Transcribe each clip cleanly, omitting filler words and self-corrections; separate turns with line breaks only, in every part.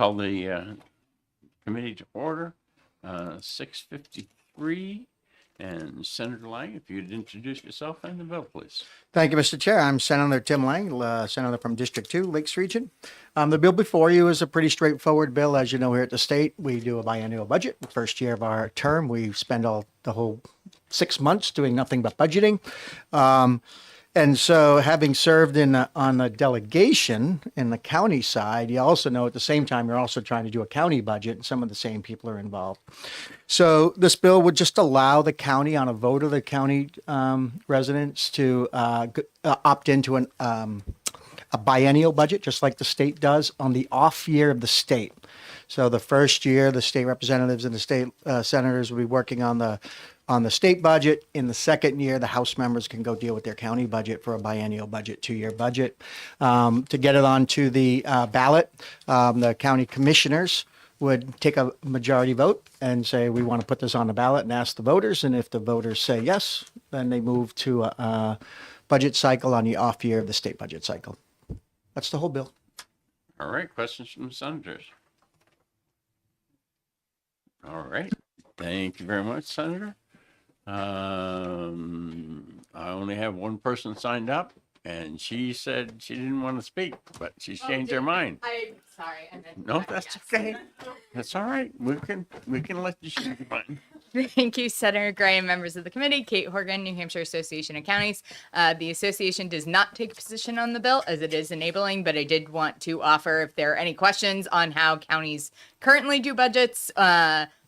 Call the committee to order, 6:53. And Senator Lang, if you'd introduce yourself and the bill, please.
Thank you, Mr. Chair. I'm Senator Tim Lang, Senator from District 2, Lakes Region. The bill before you is a pretty straightforward bill. As you know, here at the state, we do a biennial budget. The first year of our term, we spend the whole 6 months doing nothing but budgeting. And so having served on a delegation in the county side, you also know at the same time, you're also trying to do a county budget, and some of the same people are involved. So this bill would just allow the county, on a vote of the county residents, to opt into a biennial budget, just like the state does, on the off year of the state. So the first year, the state representatives and the state senators will be working on the state budget. In the second year, the House members can go deal with their county budget for a biennial budget, 2-year budget. To get it onto the ballot, the county commissioners would take a majority vote and say, we want to put this on the ballot, and ask the voters. And if the voters say yes, then they move to a budget cycle on the off year of the state budget cycle. That's the whole bill.
All right, questions from the senators? All right, thank you very much, Senator. I only have one person signed up, and she said she didn't want to speak, but she's changed her mind.
I'm sorry. I meant
No, that's okay. That's all right. We can let you change your mind.
Thank you, Senator Gray and members of the committee. Kate Horgan, New Hampshire Association of Counties. The association does not take a position on the bill, as it is enabling, but I did want to offer if there are any questions on how counties currently do budgets.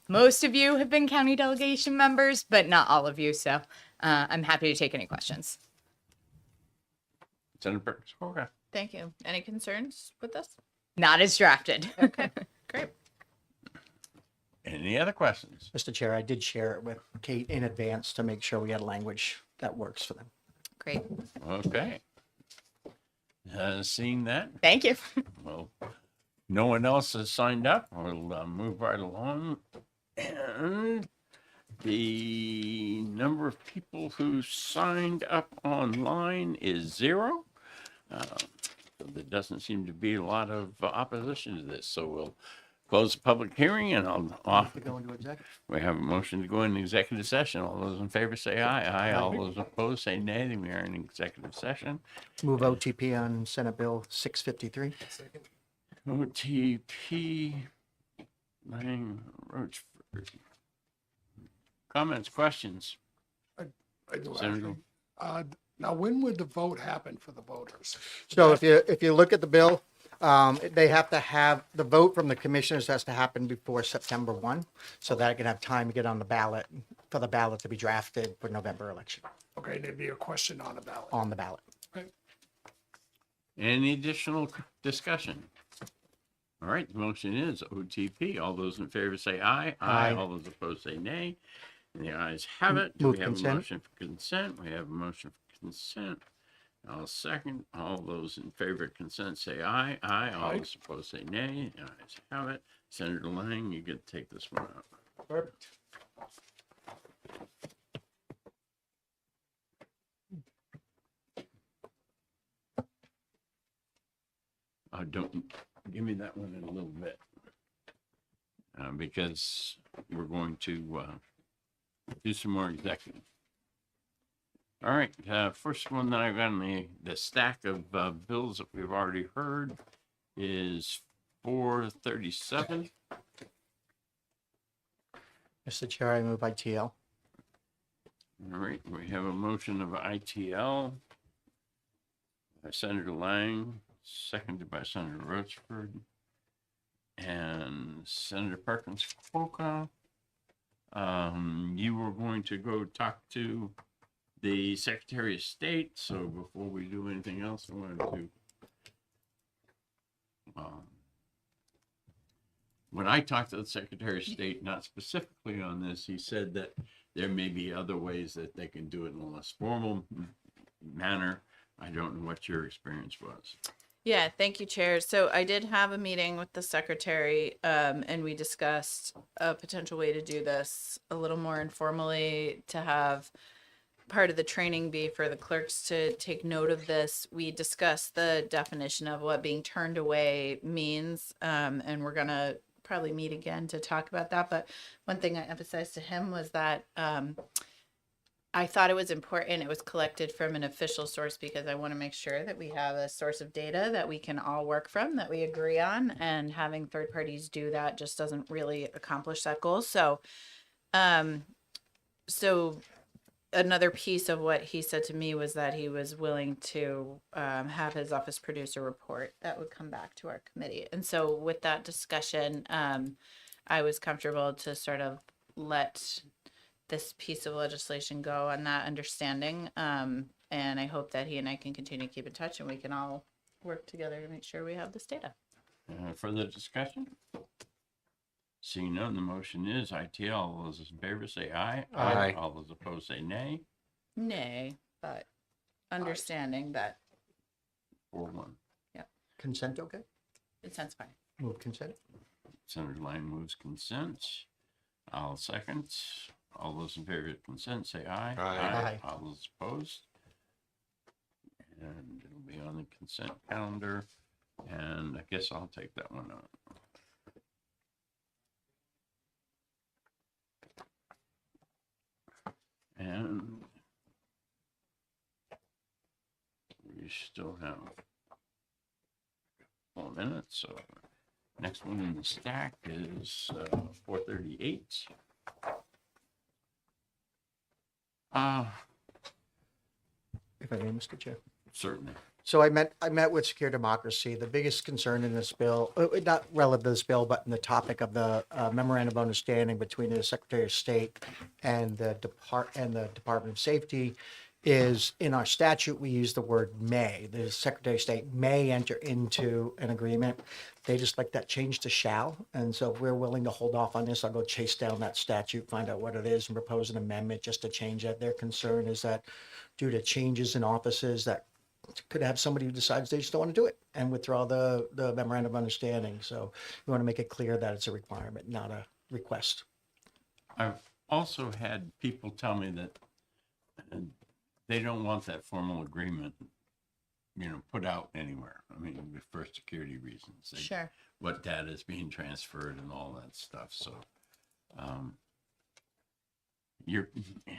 Most of you have been county delegation members, but not all of you. So I'm happy to take any questions.
Senator Perkins. Okay.
Thank you. Any concerns with this?
Not as drafted.
Okay, great.
Any other questions?
Mr. Chair, I did share it with Kate in advance to make sure we had language that works for them.
Great.
Okay. Seeing that,
Thank you.
well, no one else has signed up. We'll move right along. And the number of people who signed up online is 0. So there doesn't seem to be a lot of opposition to this. So we'll close the public hearing, and
To go into executive.
we have a motion to go into executive session. All those in favor say aye. Aye. All those opposed say nay. Then we are in executive session.
Move OTP on Senate Bill 653.
OTP, Lang, Roachford. Comments, questions?
I do
Senator.
actually. Now, when would the vote happen for the voters?
So if you look at the bill, they have to have, the vote from the commissioners has to happen before September 1, so that it can have time to get on the ballot, for the ballot to be drafted for November election,
Okay, there'd be a question on the ballot.
on the ballot.
Okay.
Any additional discussion? All right, the motion is OTP. All those in favor say aye.
Aye.
All those opposed say nay. And the ayes have it.
Move
We have
consent.
a motion for consent. We have a motion for consent. I'll second. All those in favor of consent say aye. Aye. All
Aye.
those opposed say nay. The ayes have it. Senator Lang, you get to take this one up.
Perfect.
Don't give me that one in a little bit, because we're going to do some more executive. All right, first one that I've got on the stack of bills that we've already heard is 437.
Mr. Chair, I move ITL.
All right, we have a motion of ITL by Senator Lang, seconded by Senator Roachford and Senator Perkins Quokka. You were going to go talk to the Secretary of State, so before we do anything else, I wanted to when I talked to the Secretary of State, not specifically on this, he said that there may be other ways that they can do it in a less formal manner. I don't know what your experience was.
Yeah, thank you, Chair. So I did have a meeting with the secretary, and we discussed a potential way to do this a little more informally, to have part of the training be for the clerks to take note of this. We discussed the definition of what being turned away means, and we're gonna probably meet again to talk about that. But one thing I emphasized to him was that I thought it was important it was collected from an official source because I want to make sure that we have a source of data that we can all work from, that we agree on, and having third parties do that just doesn't really accomplish that goal. So another piece of what he said to me was that he was willing to have his office produce a report that would come back to our committee. And so with that discussion, I was comfortable to sort of let this piece of legislation go on that understanding. And I hope that he and I can continue to keep in touch and we can all work together to make sure we have this data.
Further discussion? Seeing none, the motion is ITL. All those in favor say aye.
Aye.
All those opposed say nay.
Nay, but understanding that
4-1.
Consent, okay?
it sounds fine.
Move consent.
Senator Lang moves consent. I'll second. All those in favor of consent say aye.
Aye.
All those opposed. And it'll be on the consent calendar. And I guess I'll take that one out. And we still have 4 minutes, so next one in the stack is 438.
If I may, Mr. Chair.
Certainly.
So I met with Secure Democracy. The biggest concern in this bill, not relative to this bill, but in the topic of the memorandum of understanding between the Secretary of State and the Department of Safety, is in our statute we use the word may. The Secretary of State may enter into an agreement. They just like that change to shall. And so if we're willing to hold off on this, I'll go chase down that statute, find out what it is, and propose an amendment just to change that. Their concern is that due to changes in offices that could have somebody who decides they just don't want to do it and withdraw the memorandum of understanding. So we want to make it clear that it's a requirement, not a request.
I've also had people tell me that they don't want that formal agreement, put out anywhere. I mean, for security reasons.
Sure.
What data is being transferred and all that stuff. So,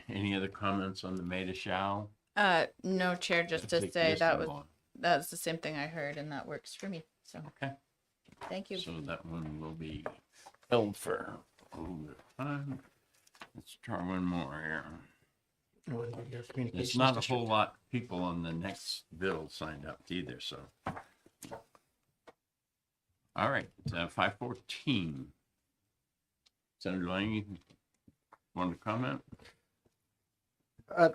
any other comments on the may to shall?
No, Chair, just to
Take
say
this
that
one
was
along.
that's the same thing I heard and that works for me. So
Okay.
thank you.
So that one will be held for a little bit of time. Let's try one more here. There's not a whole lot of people on the next bill signed up either, so. All right, 514. Senator Lang, you want to comment?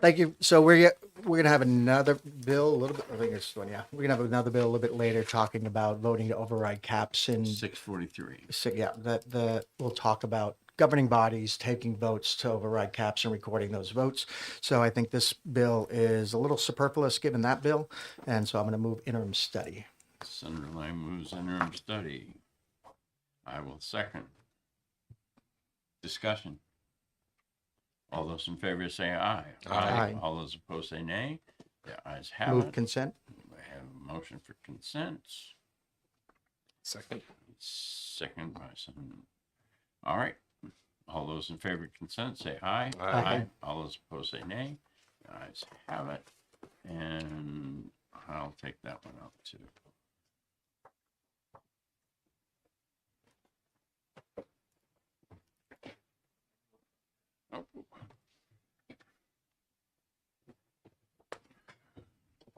Thank you. So we're gonna have another bill a little bit. I think it's one. Yeah, we're gonna have another bill a little bit later talking about voting to override caps and
643.
so yeah, we'll talk about governing bodies taking votes to override caps and recording those votes. So I think this bill is a little superfluous given that bill, and so I'm going to move interim study.
Senator Lang moves interim study. I will second. Discussion. All those in favor say aye.
Aye.
All those opposed say nay. The ayes have
Move
it.
consent.
We have a motion for consent.
Second.
Second by Senator. All right. All those in favor of consent say aye.
Aye.
All those opposed say nay. The ayes have it. And I'll take that one up too. Oh.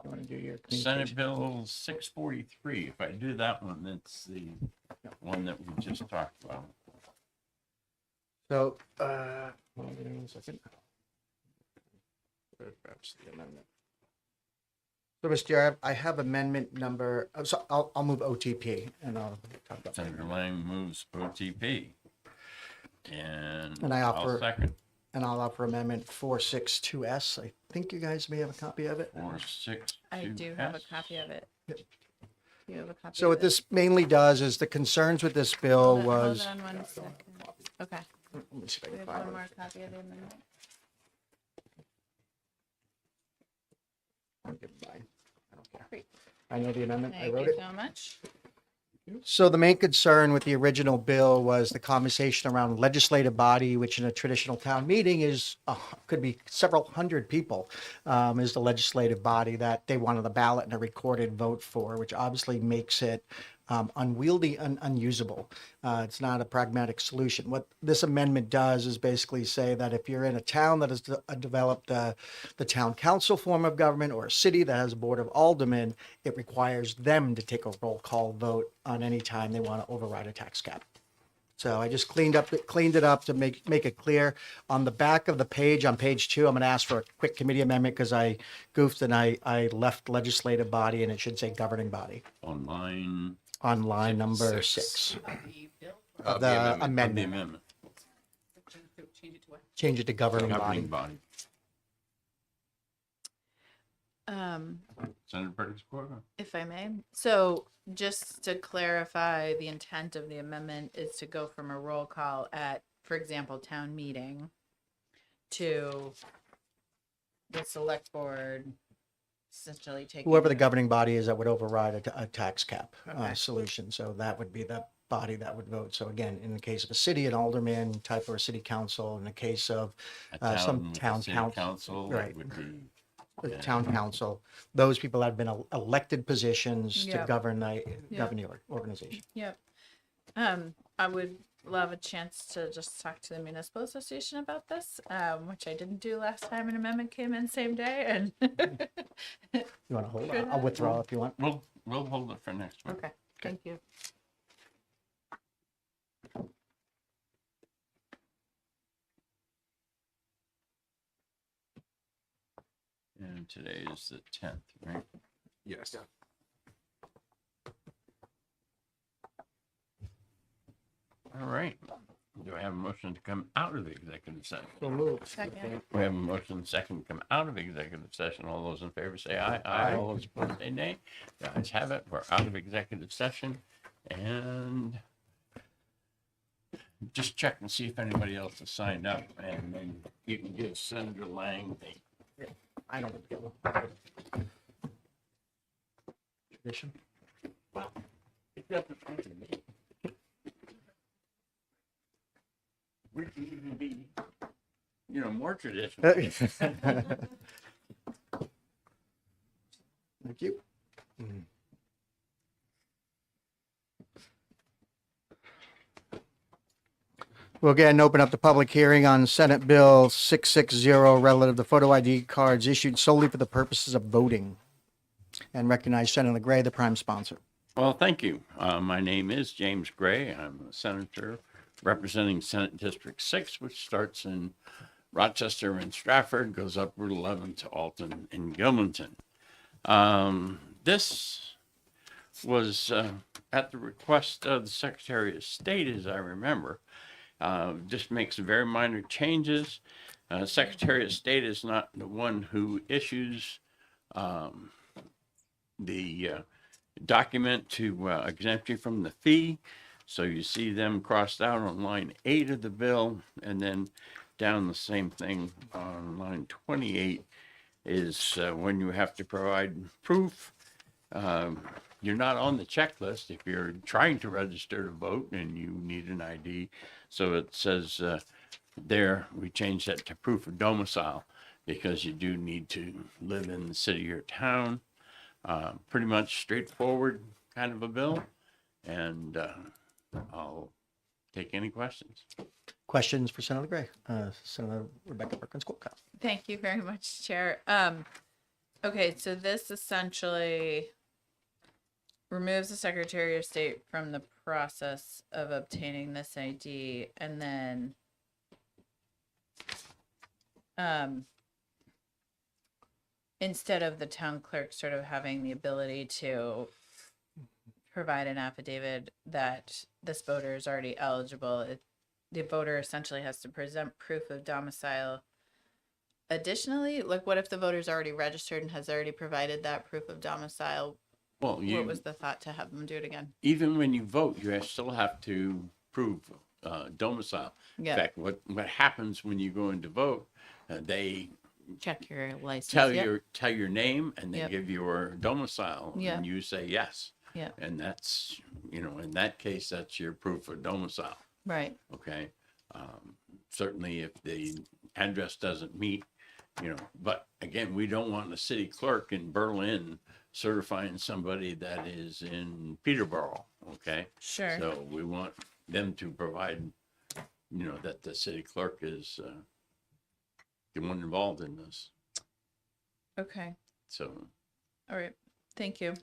You want to do your
Senate
communication?
Bill 643. If I do that one, that's the one that we just talked about.
So, hold on a second. That's the amendment. So, Mr. Chair, I have amendment number. So I'll move OTP and I'll talk about.
Senator Lang moves OTP.
And I
I'll
offer-
second.
And I'll offer amendment 462S. I think you guys may have a copy of it.
462.
I do have a copy of it. You have a copy.
So
of
what
it?
this mainly does is the concerns with this bill
Hold
was.
on 1 second. Okay.
Let me see if I
We
can
have
find
one
it.
more copy of the amendment.
I'll give mine. I don't care. I know the amendment. I
Thank
wrote
you
it.
so much.
So the main concern with the original bill was the conversation around legislative body, which in a traditional town meeting is could be several hundred people, is the legislative body that they wanted the ballot and a recorded vote for, which obviously makes it unwieldy and unusable. It's not a pragmatic solution. What this amendment does is basically say that if you're in a town that has developed the town council form of government, or a city that has a board of aldermen, it requires them to take a roll call vote on any time they want to override a tax cap. So I just cleaned it up to make it clear. On the back of the page, on page 2, I'm going to ask for a quick committee amendment because I goofed and I left legislative body and it should say governing body
Online
on line number
Six.
6
Of
the
the
of the
amendment.
amendment,
Change it to governing
governing
body.
body. Senator Burgess Corrigan.
If I may, so just to clarify, the intent of the amendment is to go from a roll call at, for example, town meeting to the select board essentially taking.
Whoever the governing body is that would override a tax cap
Okay.
solution. So that would be the body that would vote. So again, in the case of a city, an alderman type or a city council, in the case of
A
some
with a
town
city
council,
council,
right.
it would be
the
Yeah.
town council, those people have been elected positions to
Yep.
govern the organization.
Yep. I would love a chance to just talk to the municipal association about this, which I didn't do last time an amendment came in same day, and
You want to hold?
Good.
I'll withdraw if you want.
we'll hold it for next week.
okay, thank you.
And today is the 10th, right?
Yes.
All right. Do I have a motion to come out of the executive session?
Second.
We have a motion second to come out of executive session. All those in favor say aye. Aye. All those opposed say nay. The ayes have it. We're out of executive session. And just check and see if anybody else has signed up. And then you can give Senator Lang the
I don't get tradition.
We can even be, more traditional.
Thank you. We'll again open up the public hearing on Senate Bill 660 relative to photo ID cards issued solely for the purposes of voting, and recognize Senator Gray, the prime sponsor.
Well, thank you. My name is James Gray. I'm a senator representing Senate District 6, which starts in Rochester and Stratford, goes up Route 11 to Alton and Gilmanton. This was at the request of the Secretary of State, as I remember. Just makes very minor changes. Secretary of State is not the one who issues the document to exempt you from the fee. So you see them crossed out on line 8 of the bill, and then down the same thing on line 28 is when you have to provide proof. You're not on the checklist if you're trying to register to vote and you need an ID. So it says there, we changed that to proof of domicile because you do need to live in the city or town. Pretty much straightforward kind of a bill. And I'll take any questions.
Questions for Senator Gray? Senator Rebecca Perkins-Coleco.
Thank you very much, Chair. Okay, so this essentially removes the Secretary of State from the process of obtaining this ID, and then instead of the town clerk sort of having the ability to provide an affidavit that this voter is already eligible, the voter essentially has to present proof of domicile. Additionally, like, what if the voter's already registered and has already provided that proof of domicile?
Well,
What was the thought to have them do it again?
even when you vote, you still have to prove domicile.
Yeah.
In fact, what happens when you go in to vote, they
Check your license.
tell
Yep.
your name and they
Yep.
give your domicile
Yeah.
and you say yes.
Yep.
And that's, in that case, that's your proof of domicile.
Right.
Okay. Certainly if the address doesn't meet, but again, we don't want the city clerk in Berlin certifying somebody that is in Peterborough. Okay.
Sure.
So we want them to provide, that the city clerk is the one involved in this.
Okay.
So
All right. Thank you.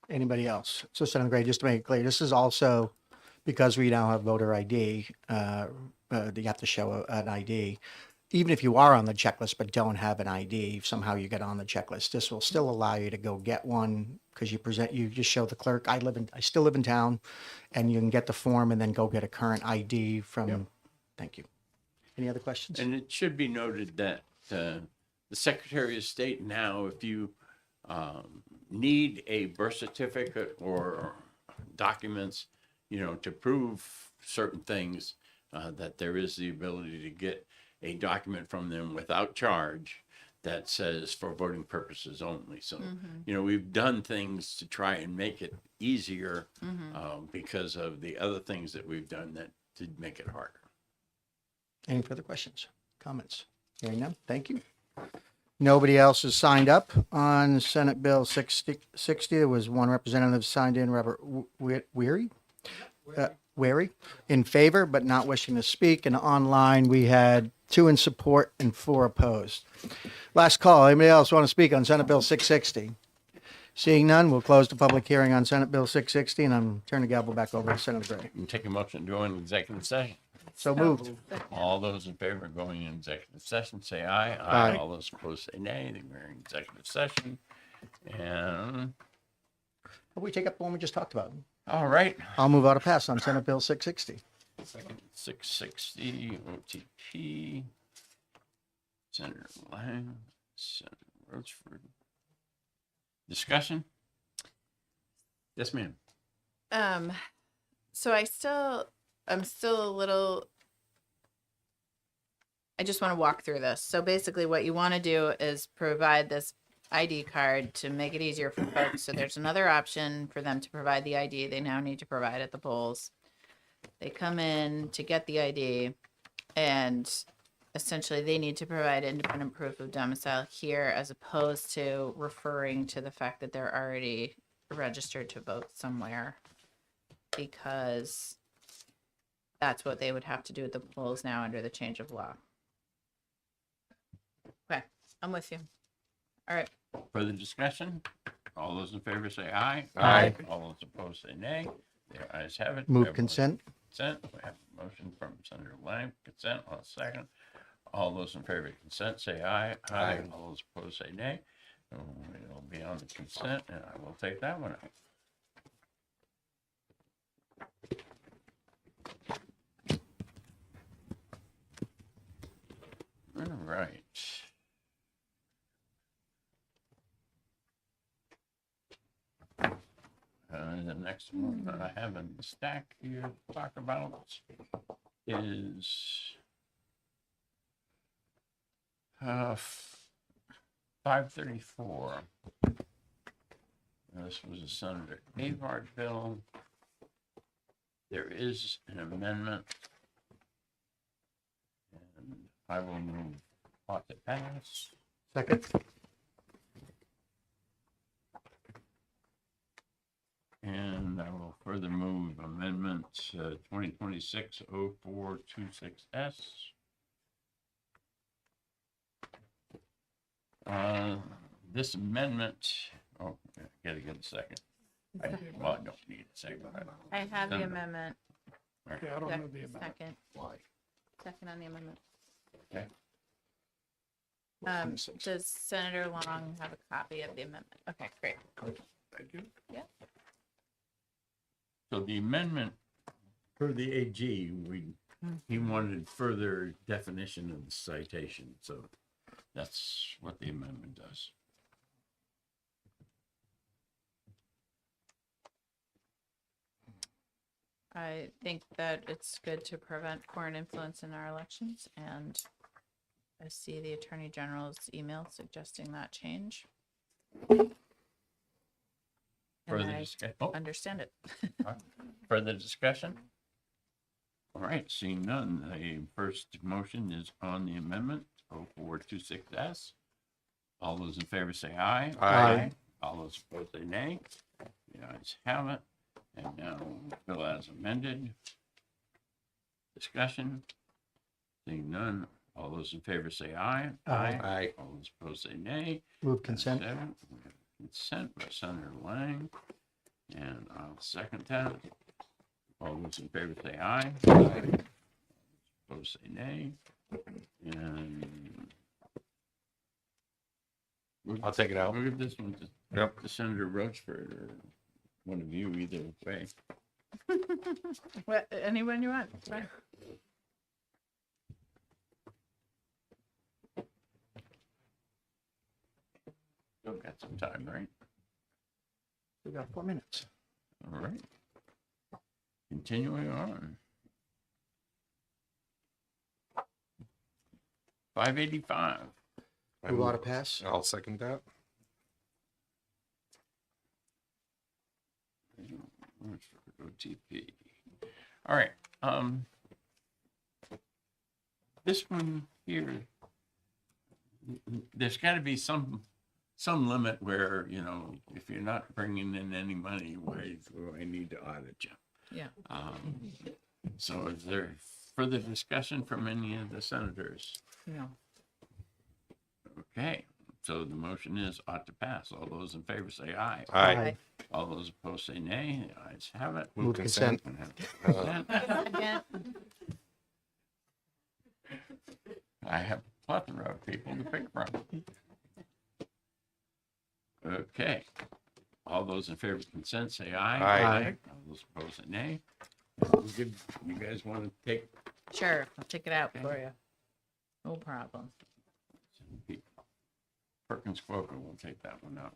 Anybody else? So Senator Gray, just to make it clear, this is also because we now have voter ID, you have to show an ID. Even if you are on the checklist but don't have an ID, if somehow you get on the checklist, this will still allow you to go get one because you just show the clerk, I still live in town, and you can get the form and then go get a current ID from,
Yep.
Thank you. Any other questions?
And it should be noted that the Secretary of State now, if you need a birth certificate or documents, to prove certain things, that there is the ability to get a document from them without charge that says for voting purposes only. So, we've done things to try and make it easier because of the other things that we've done that did make it harder.
Any further questions, comments? Hearing none, thank you. Nobody else has signed up on Senate Bill 660. There was one representative signed in, Robert Weary, in favor, but not wishing to speak. And online, we had 2 in support and 4 opposed. Last call. Anybody else want to speak on Senate Bill 660? Seeing none, we'll close the public hearing on Senate Bill 660, and I'm turning the gavel back over to Senator Gray.
You can take a motion to go into executive session.
So moved.
All those in favor of going in executive session, say aye.
Aye.
All those opposed, say nay. We're in executive session. And,
We take up the one we just talked about.
all right,
I'll move out of pass on Senate Bill 660.
660 OTP. Senator Lang, Senator Roachford. Discussion? Yes, ma'am.
So I'm still a little, I just want to walk through this. So basically what you want to do is provide this ID card to make it easier for folks. So there's another option for them to provide the ID they now need to provide at the polls. They come in to get the ID and essentially they need to provide independent proof of domicile here as opposed to referring to the fact that they're already registered to vote somewhere, because that's what they would have to do at the polls now under the change of law. Okay, I'm with you. All right.
Further discussion? All those in favor say aye.
Aye.
All those opposed say nay. The ayes have it.
Move
Everyone-
consent.
Consent. We have a motion from Senator Lang. Consent. On a second. All those in favor of consent say aye. Aye. All those opposed say nay. It'll be on the consent, and I will take that one out. All right. The next one that I have in the stack here to talk about is 534. This was a Senator Avard bill. There is an amendment. And I will move ought to pass.
Second.
And I will further move amendment 2026-0426S. This amendment, I gotta get a second. Well, I don't need a second.
I have the
Senator.
amendment.
Yeah, I don't know the amount.
Second,
Why?
second on the amendment.
Okay.
Does Senator Long have a copy of the amendment? Okay, great.
Thank you.
So the amendment for the AG, he wanted further definition of the citation, so that's what the amendment does.
I think that it's good to prevent foreign influence in our elections, and I see the Attorney General's email suggesting that change. And
Further
I
discussion? Oh,
understand it.
further discussion? All right, seeing none, the first motion is on the amendment, 0426S. All those in favor say aye.
Aye.
All those opposed say nay. The ayes have it. And now, bill as amended. Discussion? Seeing none, all those in favor say aye.
Aye.
All those opposed say nay.
Move consent.
Seven. We have consent by Senator Lang, and I'll second that. All those in favor say aye. Opposed say nay. And
I'll take it out.
we'll give this one
Yep.
to Senator Rochford or one of you, either way.
Anyone you want. It's fine.
Still got some time, right?
We got 4 minutes.
All right. Continuing on. 585.
I
Move
move-
auto pass.
I'll second that.
OTP. All right. This one here, there's got to be some limit where, you know, if you're not bringing in any money, why do I need to audit you?
Yeah.
So is there further discussion from any of the senators?
No.
Okay, so the motion is ought to pass. All those in favor say aye.
Aye.
All those opposed say nay. The ayes have it.
Move consent.
And have consent.
Again.
I have a plethora of people to pick from. Okay. All those in favor of consent say aye.
Aye.
All those opposed say nay. We'll give, you guys want to take
Sure, I'll take it out for you. No problem.
Perkins Quoker, we'll take that one out.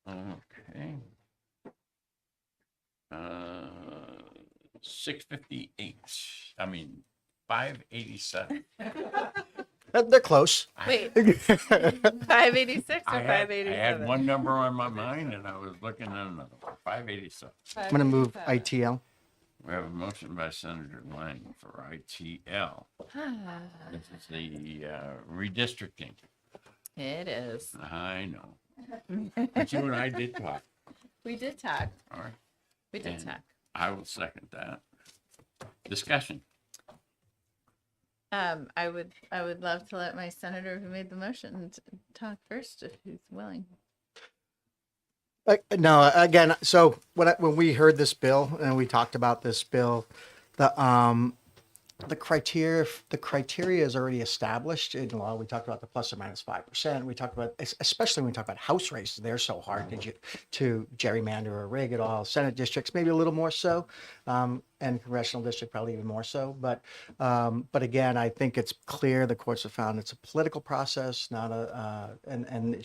Okay. 658. I mean, 587.
They're close.
Wait, 586 or
I had
587?
one number on my mind and I was looking at another one. 587.
I'm going to move ITL.
We have a motion by Senator Lang for ITL. This is the redistricting.
It is.
I know. But you and I did talk.
We did talk.
All right.
We did
And
talk.
I will second that. Discussion.
I would love to let my senator who made the motion talk first if he's willing.
No, again, so when we heard this bill and we talked about this bill, the criteria is already established in law. We talked about the plus or minus 5%. We talked about, especially when we talk about house races, they're so hard to gerrymander or rig at all. Senate districts, maybe a little more so, and congressional district probably even more so. But again, I think it's clear the courts have found it's a political process, not and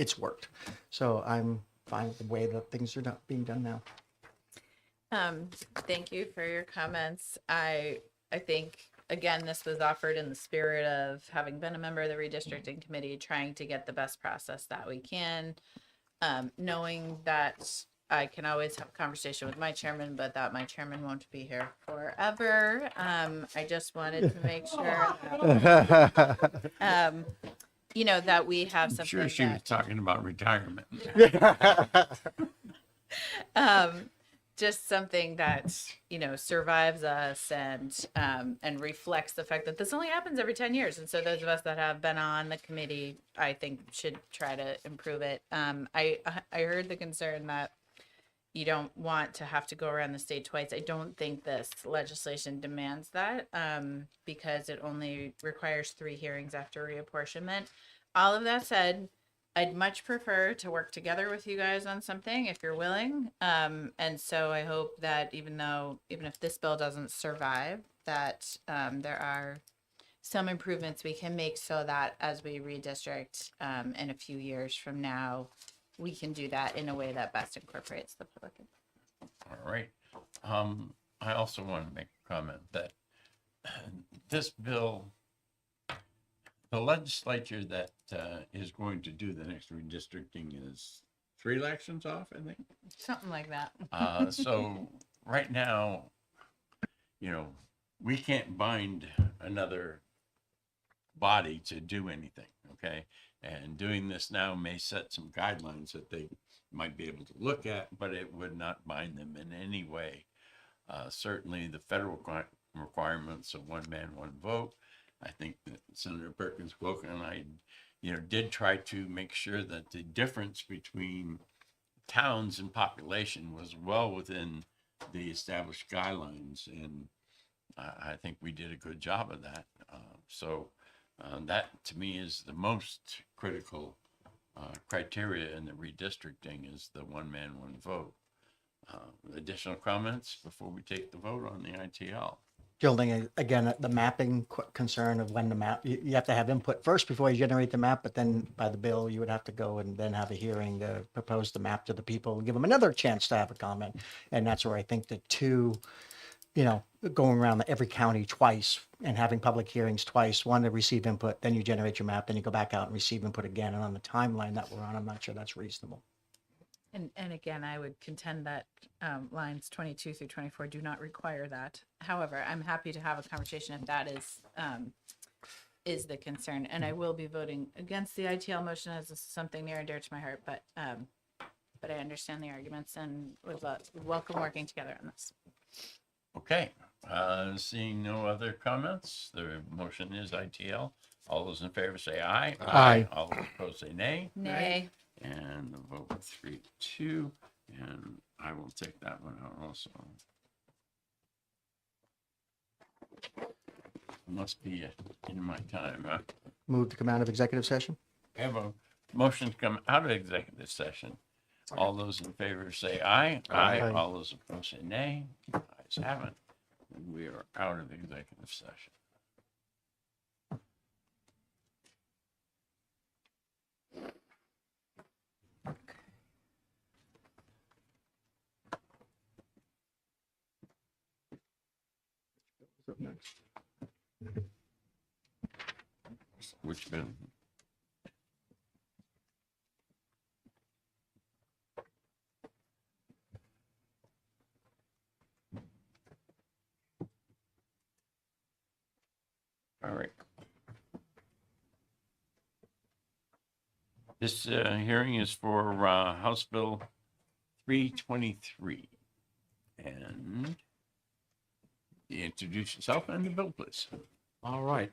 it's worked. So I'm fine with the way that things are being done now.
Thank you for your comments. I think, again, this was offered in the spirit of having been a member of the redistricting committee, trying to get the best process that we can, knowing that I can always have a conversation with my chairman, but that my chairman won't be here forever. I just wanted to make sure that, you know, that we have
I'm
something
sure she was
that,
talking about retirement.
just something that, you know, survives us and reflects the fact that this only happens every 10 years. And so those of us that have been on the committee, I think should try to improve it. I heard the concern that you don't want to have to go around the state twice. I don't think this legislation demands that because it only requires 3 hearings after reapportionment. All of that said, I'd much prefer to work together with you guys on something if you're willing. And so I hope that even if this bill doesn't survive, that there are some improvements we can make so that as we redistrict in a few years from now, we can do that in a way that best incorporates the public.
All right. I also want to make a comment that this bill, the legislature that is going to do the next redistricting is 3 elections off, I think.
Something like that.
So right now, you know, we can't bind another body to do anything, okay? And doing this now may set some guidelines that they might be able to look at, but it would not bind them in any way. Certainly the federal requirements of one man, one vote. I think that Senator Perkins Wilk and I, did try to make sure that the difference between towns and population was well within the established guidelines. And I think we did a good job of that. That to me is the most critical criteria in the redistricting is the one man, one vote. Additional comments before we take the vote on the ITL?
The only thing, again, the mapping concern of when the map, you have to have input first before you generate the map, but then by the bill, you would have to go and then have a hearing to propose the map to the people and give them another chance to have a comment. And that's where I think the two, going around every county twice and having public hearings twice, one to receive input, then you generate your map, then you go back out and receive input again. And on the timeline that we're on, I'm not sure that's reasonable.
And again, I would contend that lines 22 through 24 do not require that. However, I'm happy to have a conversation if that is the concern. And I will be voting against the ITL motion as this is something near and dear to my heart. But I understand the arguments and would welcome working together on this.
Okay, seeing no other comments, the motion is ITL. All those in favor say aye.
Aye.
All those opposed say nay.
Nay.
And the vote 3-2, and I will take that one out also. Must be in my time, huh?
Move to come out of executive session.
I have a motion to come out of executive session. All those in favor say aye.
Aye.
All those opposed say nay. Ayes have it. And we are out of executive session. Which bill? All right. This hearing is for House Bill 323. And you introduce yourself and the bill, please.
All right.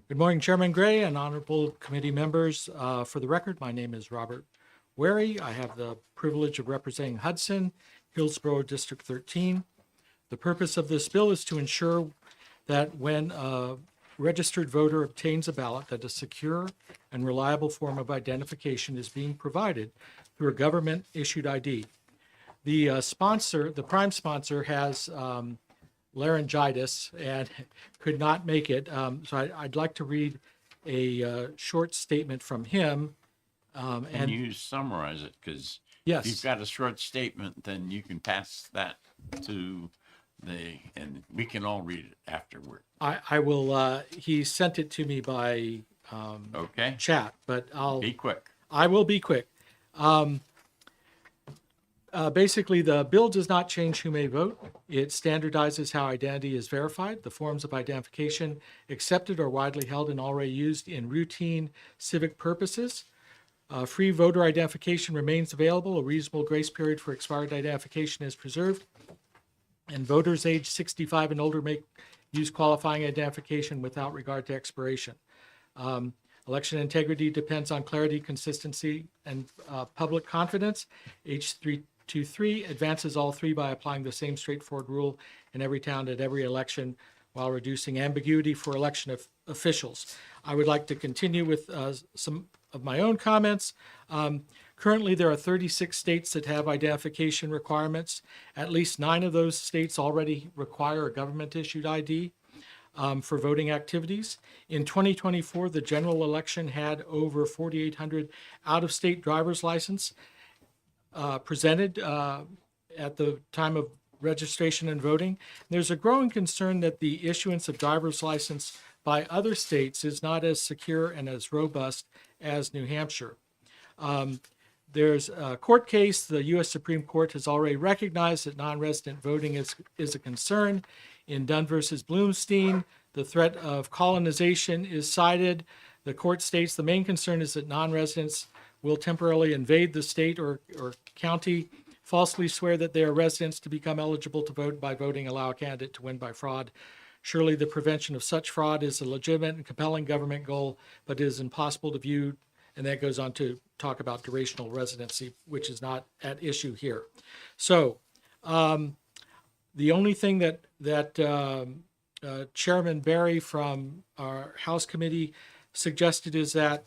Good morning, Chairman Gray and honorable committee members. For the record, my name is Robert Wary. I have the privilege of representing Hudson, Hillsborough District 13. The purpose of this bill is to ensure that when a registered voter obtains a ballot, that a secure and reliable form of identification is being provided through a government-issued ID. The prime sponsor has laryngitis and could not make it. So I'd like to read a short statement from him.
Can you summarize it? Because
Yes.
if you've got a short statement, then you can pass that to and we can all read it afterward.
I will, he sent it to me by
Okay?
chat, but
Be quick.
I will be quick. Basically, the bill does not change who may vote. It standardizes how identity is verified. The forms of identification accepted are widely held and already used in routine civic purposes. Free voter identification remains available. A reasonable grace period for expired identification is preserved. And voters aged 65 and older may use qualifying identification without regard to expiration. Election integrity depends on clarity, consistency, and public confidence. H323 advances all three by applying the same straightforward rule in every town at every election while reducing ambiguity for election officials. I would like to continue with some of my own comments. Currently, there are 36 states that have identification requirements. At least 9 of those states already require a government-issued ID for voting activities. In 2024, the general election had over 4,800 out-of-state driver's license presented at the time of registration and voting. There's a growing concern that the issuance of driver's license by other states is not as secure and as robust as New Hampshire. There's a court case. The U.S. Supreme Court has already recognized that non-resident voting is a concern. In Dunn versus Bloomstein, the threat of colonization is cited. The court states the main concern is that non-residents will temporarily invade the state or county, falsely swear that they are residents to become eligible to vote by voting, allow a candidate to win by fraud. Surely the prevention of such fraud is a legitimate and compelling government goal, but it is impossible to view. And that goes on to talk about durational residency, which is not at issue here. So the only thing that Chairman Barry from our House Committee suggested is that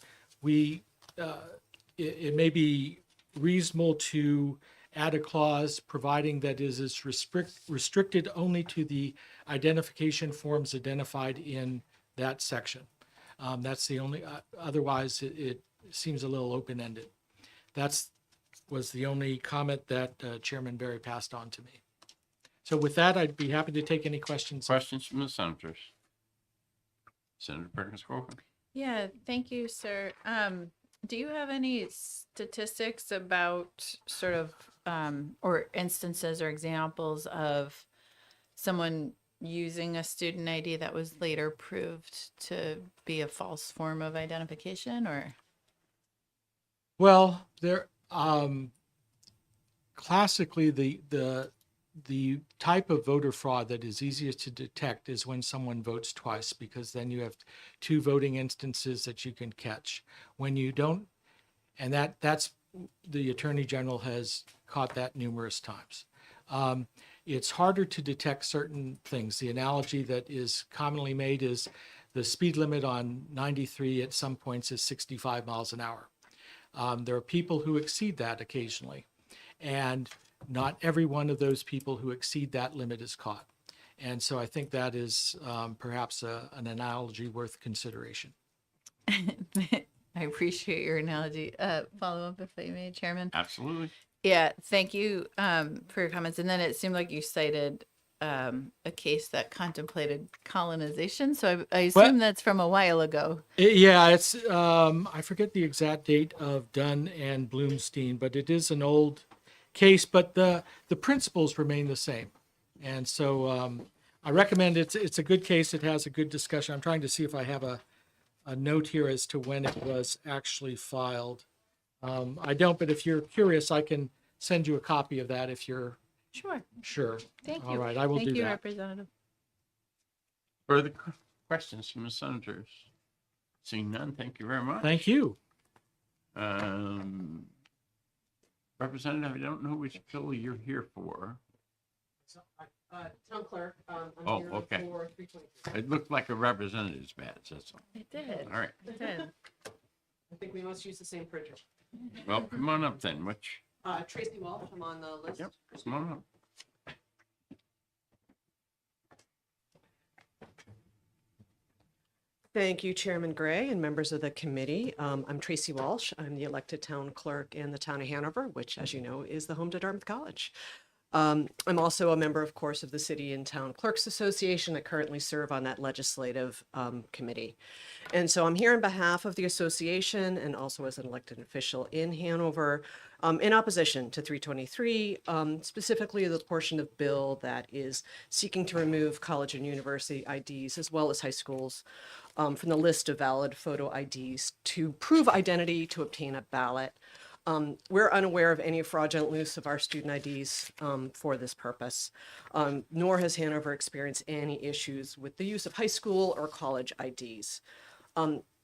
it may be reasonable to add a clause providing that is restricted only to the identification forms identified in that section. That's the only, otherwise it seems a little open-ended. Was the only comment that Chairman Barry passed on to me. So with that, I'd be happy to take any questions.
Questions from the senators? Senator Perkins Corbin?
Yeah, thank you, sir. Do you have any statistics about sort of, or instances or examples of someone using a student ID that was later proved to be a false form of identification, or?
Well, there classically the type of voter fraud that is easiest to detect is when someone votes twice, because then you have two voting instances that you can catch. When you don't, and that's the Attorney General has caught that numerous times. It's harder to detect certain things. The analogy that is commonly made is the speed limit on 93 at some points is 65 miles an hour. There are people who exceed that occasionally, and not every one of those people who exceed that limit is caught. And so I think that is perhaps an analogy worth consideration.
I appreciate your analogy. Follow up if I may, Chairman.
Absolutely.
Yeah, thank you for your comments. And then it seemed like you cited a case that contemplated colonization. So I assume that's from a while ago.
Yeah, it's I forget the exact date of Dunn and Bloomstein, but it is an old case, but the principles remain the same. And so I recommend it's a good case. It has a good discussion. I'm trying to see if I have a note here as to when it was actually filed. I don't, but if you're curious, I can send you a copy of that if you're
Sure.
sure.
Thank you.
All right, I will
Thank
do
you,
that.
Representative.
Further questions from the senators? Seeing none, thank you very much.
Thank you.
Representative, I don't know which bill you're here for.
Town clerk, I'm
Oh,
here
okay.
for 323.
It looked like a representative's badge, that's all.
It did.
All right.
It did.
I think we must use the same printer.
Well, come on up then. Which?
Tracy Walsh, I'm on the list.
Yep, come on up.
Thank you, Chairman Gray and members of the committee. I'm Tracy Walsh. I'm the elected town clerk in the town of Hanover, which, as you know, is the home to Dartmouth College. I'm also a member, of course, of the City and Town Clerks Association. I currently serve on that legislative committee. And so I'm here on behalf of the association and also as an elected official in Hanover in opposition to 323, specifically the portion of bill that is seeking to remove college and university IDs as well as high schools from the list of valid photo IDs to prove identity to obtain a ballot. We're unaware of any fraudulent use of our student IDs for this purpose, nor has Hanover experienced any issues with the use of high school or college IDs.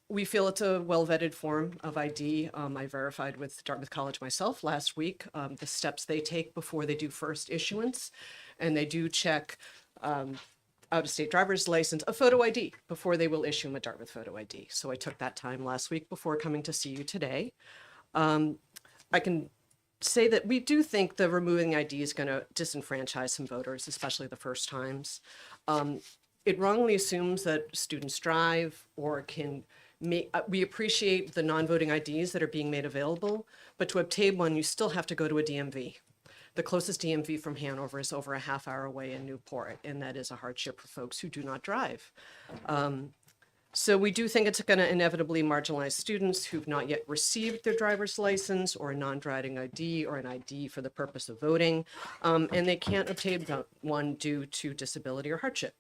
We feel it's a well-vetted form of ID. I verified with Dartmouth College myself last week the steps they take before they do first issuance, and they do check out-of-state driver's license, a photo ID, before they will issue them a Dartmouth photo ID. So I took that time last week before coming to see you today. I can say that we do think the removing ID is going to disenfranchise some voters, especially the first times. It wrongly assumes that students drive or can make, we appreciate the non-voting IDs that are being made available, but to obtain one, you still have to go to a DMV. The closest DMV from Hanover is over a half hour away in Newport, and that is a hardship for folks who do not drive. So we do think it's going to inevitably marginalize students who've not yet received their driver's license or a non-driving ID or an ID for the purpose of voting, and they can't obtain one due to disability or hardship.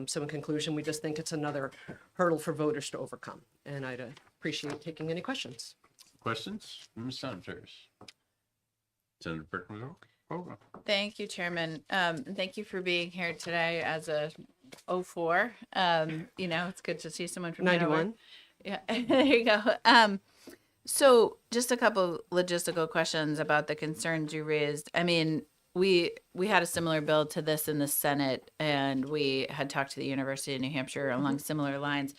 So in conclusion, we just think it's another hurdle for voters to overcome, and I'd appreciate taking any questions.
Questions from the senators? Senator Brickman?
Thank you, Chairman. And thank you for being here today as a 04. It's good to see someone from Hanover.
91.
Yeah, there you go. So just a couple logistical questions about the concerns you raised. I mean, we had a similar bill to this in the Senate, and we had talked to the University of New Hampshire along similar lines.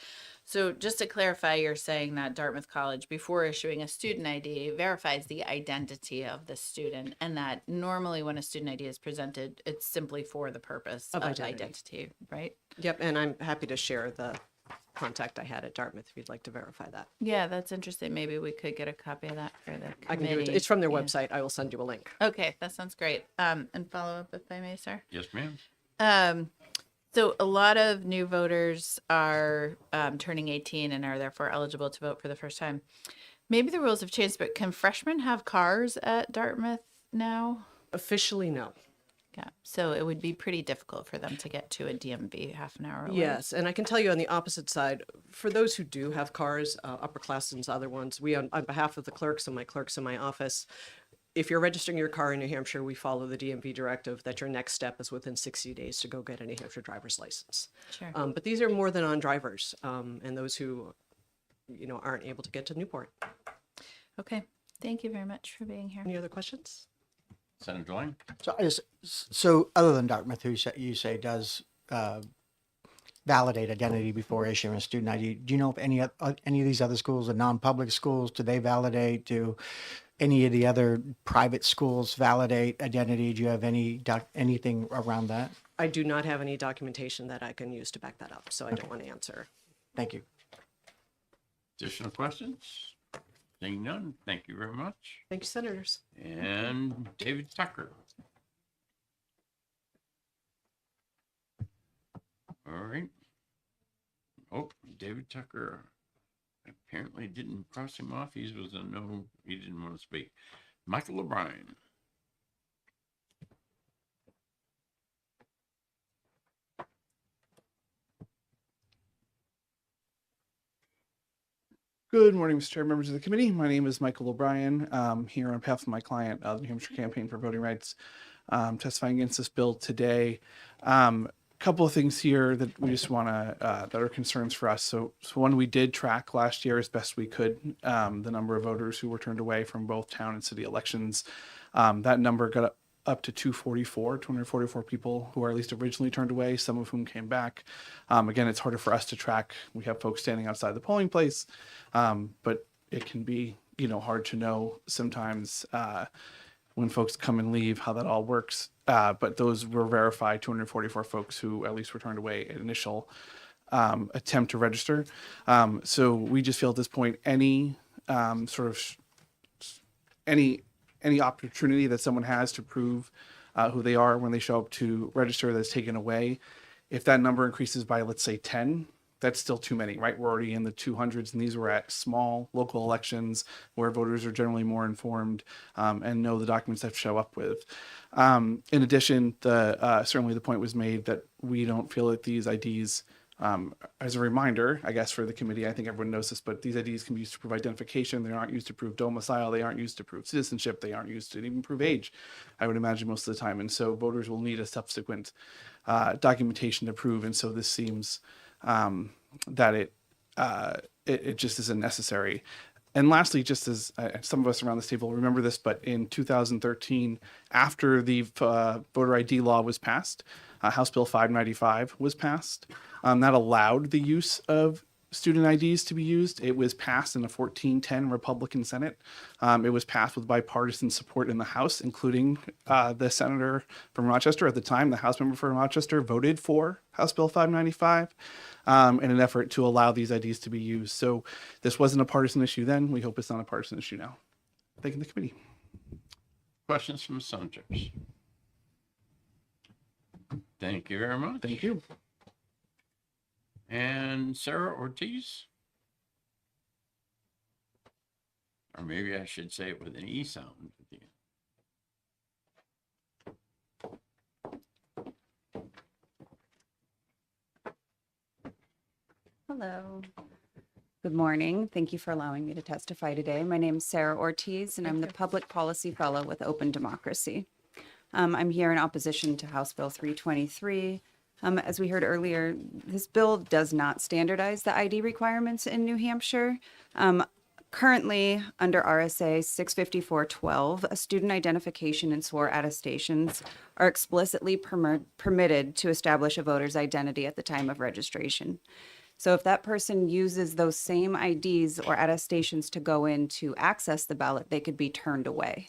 So just to clarify, you're saying that Dartmouth College, before issuing a student ID, verifies the identity of the student, and that normally when a student ID is presented, it's simply for the purpose of identity, right?
Yep, and I'm happy to share the contact I had at Dartmouth if you'd like to verify that.
Yeah, that's interesting. Maybe we could get a copy of that for the committee.
I can do it. It's from their
Yeah.
website. I will send you a link.
Okay, that sounds great. And follow up if I may, sir.
Yes, ma'am.
So a lot of new voters are turning 18 and are therefore eligible to vote for the first time. Maybe the rules have changed, but can freshmen have cars at Dartmouth now?
Officially, no.
Yeah. So it would be pretty difficult for them to get to a DMV half an hour away.
Yes, and I can tell you on the opposite side, for those who do have cars, upperclassmen, other ones, we on behalf of the clerks and my clerks in my office, if you're registering your car in New Hampshire, we follow the DMV directive that your next step is within 60 days to go get a New Hampshire driver's license.
Sure.
But these are more than non-drivers and those who, aren't able to get to Newport.
Okay. Thank you very much for being here.
Any other questions?
Senator Lang?
So other than Dartmouth, who you say does validate identity before issuing a student ID, do you know if any of these other schools are non-public schools? Do they validate? Do any of the other private schools validate identity? Do you have anything around that?
I do not have any documentation that I can use to back that up, so I don't want to answer.
Thank you.
Additional questions? Seeing none, thank you very much.
Thank you, Senators.
And David Tucker. All right. Oh, David Tucker apparently didn't cross him off. He was a no, he didn't want to speak. Michael O'Brien.
Good morning, Mr. Chair, members of the committee. My name is Michael O'Brien. Here on behalf of my client, the New Hampshire Campaign for Voting Rights, testifying against this bill today. Couple of things here that we just want to that are concerns for us. So one, we did track last year as best we could the number of voters who were turned away from both town and city elections. That number got up to 244 people who are at least originally turned away, some of whom came back. Again, it's harder for us to track. We have folks standing outside the polling place, but it can be, hard to know sometimes when folks come and leave how that all works. But those were verified 244 folks who at least were turned away at initial attempt to register. So we just feel at this point any any opportunity that someone has to prove who they are when they show up to register that's taken away. If that number increases by, let's say, 10, that's still too many, right? We're already in the 200s, and these were at small local elections where voters are generally more informed and know the documents they have to show up with. In addition, certainly the point was made that we don't feel that these IDs, as a reminder, I guess for the committee, I think everyone knows this, but these IDs can be used to prove identification. They aren't used to prove domicile. They aren't used to prove citizenship. They aren't used to even prove age, I would imagine, most of the time. And so voters will need a subsequent documentation to prove. And so this seems that it just isn't necessary. And lastly, just as some of us around this table remember this, but in 2013, after the voter ID law was passed, House Bill 595 was passed. That allowed the use of student IDs to be used. It was passed in a 14-10 Republican Senate. It was passed with bipartisan support in the House, including the senator from Rochester at the time. The House member from Rochester voted for House Bill 595 in an effort to allow these IDs to be used. So this wasn't a partisan issue then. We hope it's not a partisan issue now. Thank you, the committee.
Questions from senators? Thank you very much.
Thank you.
And Sarah Ortiz? Or maybe I should say it with an E sound at the end.
Hello. Good morning. Thank you for allowing me to testify today. My name is Sarah Ortiz, and I'm the Public Policy Fellow with Open Democracy. I'm here in opposition to House Bill 323. As we heard earlier, this bill does not standardize the ID requirements in New Hampshire. Currently, under RSA 654-12, a student identification and SWOR attestations are explicitly permitted to establish a voter's identity at the time of registration. So if that person uses those same IDs or attestations to go in to access the ballot, they could be turned away.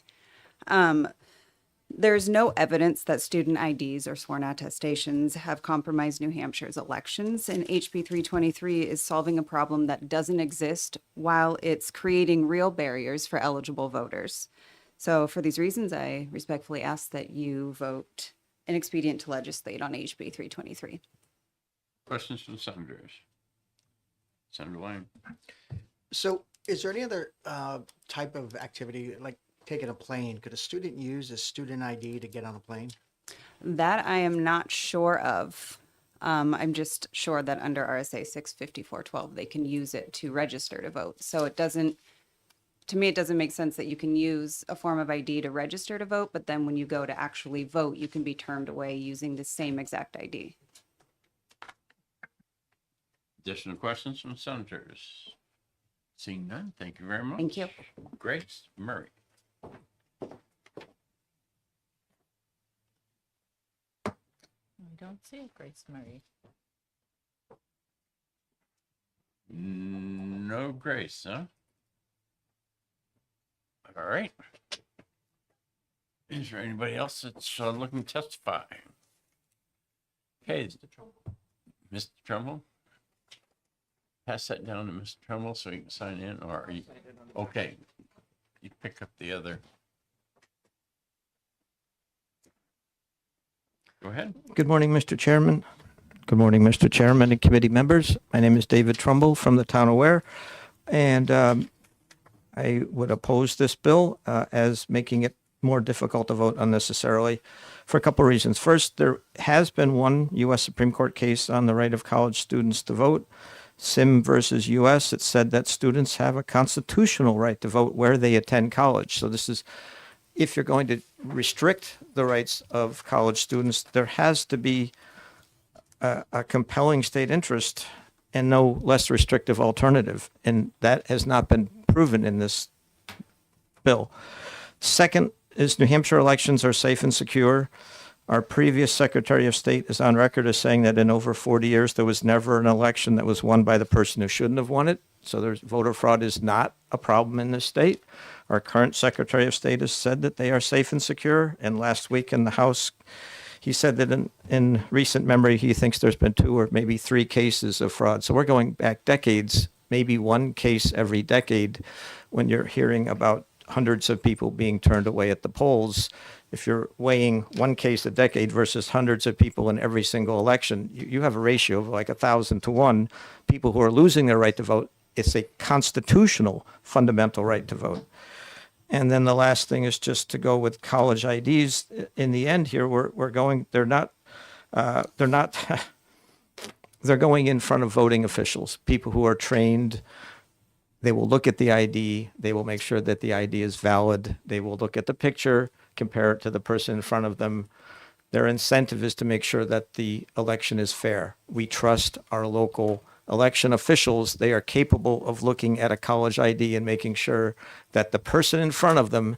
There's no evidence that student IDs or sworn attestations have compromised New Hampshire's elections, and HB 323 is solving a problem that doesn't exist while it's creating real barriers for eligible voters. So for these reasons, I respectfully ask that you vote inexpedient to legislate on HB 323.
Questions from senators? Senator Lane?
So is there any other type of activity, like taking a plane? Could a student use a student ID to get on a plane?
That I am not sure of. I'm just sure that under RSA 654-12, they can use it to register to vote. So it doesn't, to me, it doesn't make sense that you can use a form of ID to register to vote, but then when you go to actually vote, you can be turned away using the same exact ID.
Additional questions from senators? Seeing none, thank you very much.
Thank you.
Grace Murray.
I don't see it, Grace Murray.
No Grace, huh? All right. Is there anybody else that's looking to testify? Okay, Mr. Trumbull. Pass that down to Mr. Trumbull so he can sign in, or are you, okay, you pick up the other. Go ahead.
Good morning, Mr. Chairman. Good morning, Mr. Chairman and committee members. My name is David Trumbull from the town of Ware, and I would oppose this bill as making it more difficult to vote unnecessarily for a couple of reasons. First, there has been one U.S. Supreme Court case on the right of college students to vote, Sim versus U.S. It said that students have a constitutional right to vote where they attend college. So this is, if you're going to restrict the rights of college students, there has to be a compelling state interest and no less restrictive alternative. And that has not been proven in this bill. Second is New Hampshire elections are safe and secure. Our previous Secretary of State is on record as saying that in over 40 years, there was never an election that was won by the person who shouldn't have won it. So there's voter fraud is not a problem in this state. Our current Secretary of State has said that they are safe and secure. And last week in the House, he said that in recent memory, he thinks there's been 2 or maybe 3 cases of fraud. So we're going back decades, maybe 1 case every decade when you're hearing about hundreds of people being turned away at the polls. If you're weighing 1 case a decade versus hundreds of people in every single election, you have a ratio of like 1,000 to 1. People who are losing their right to vote, it's a constitutional fundamental right to vote. And then the last thing is just to go with college IDs. In the end here, they're going in front of voting officials, people who are trained. They will look at the ID. They will make sure that the ID is valid. They will look at the picture, compare it to the person in front of them. Their incentive is to make sure that the election is fair. We trust our local election officials. They are capable of looking at a college ID and making sure that the person in front of them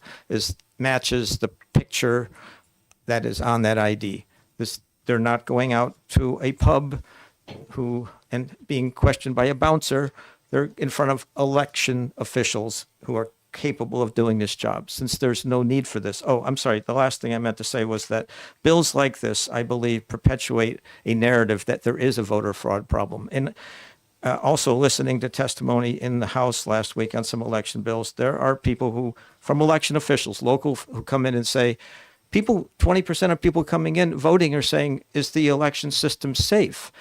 matches the picture that is on that ID. They're not going out to a pub and being questioned by a bouncer. They're in front of election officials who are capable of doing this job, since there's no need for this. Oh, I'm sorry. The last thing I meant to say was that bills like this, I believe, perpetuate a narrative that there is a voter fraud problem. And also listening to testimony in the House last week on some election bills, there are people who, from election officials, local, who come in and say, 20% of people coming in voting are saying, is the election system safe?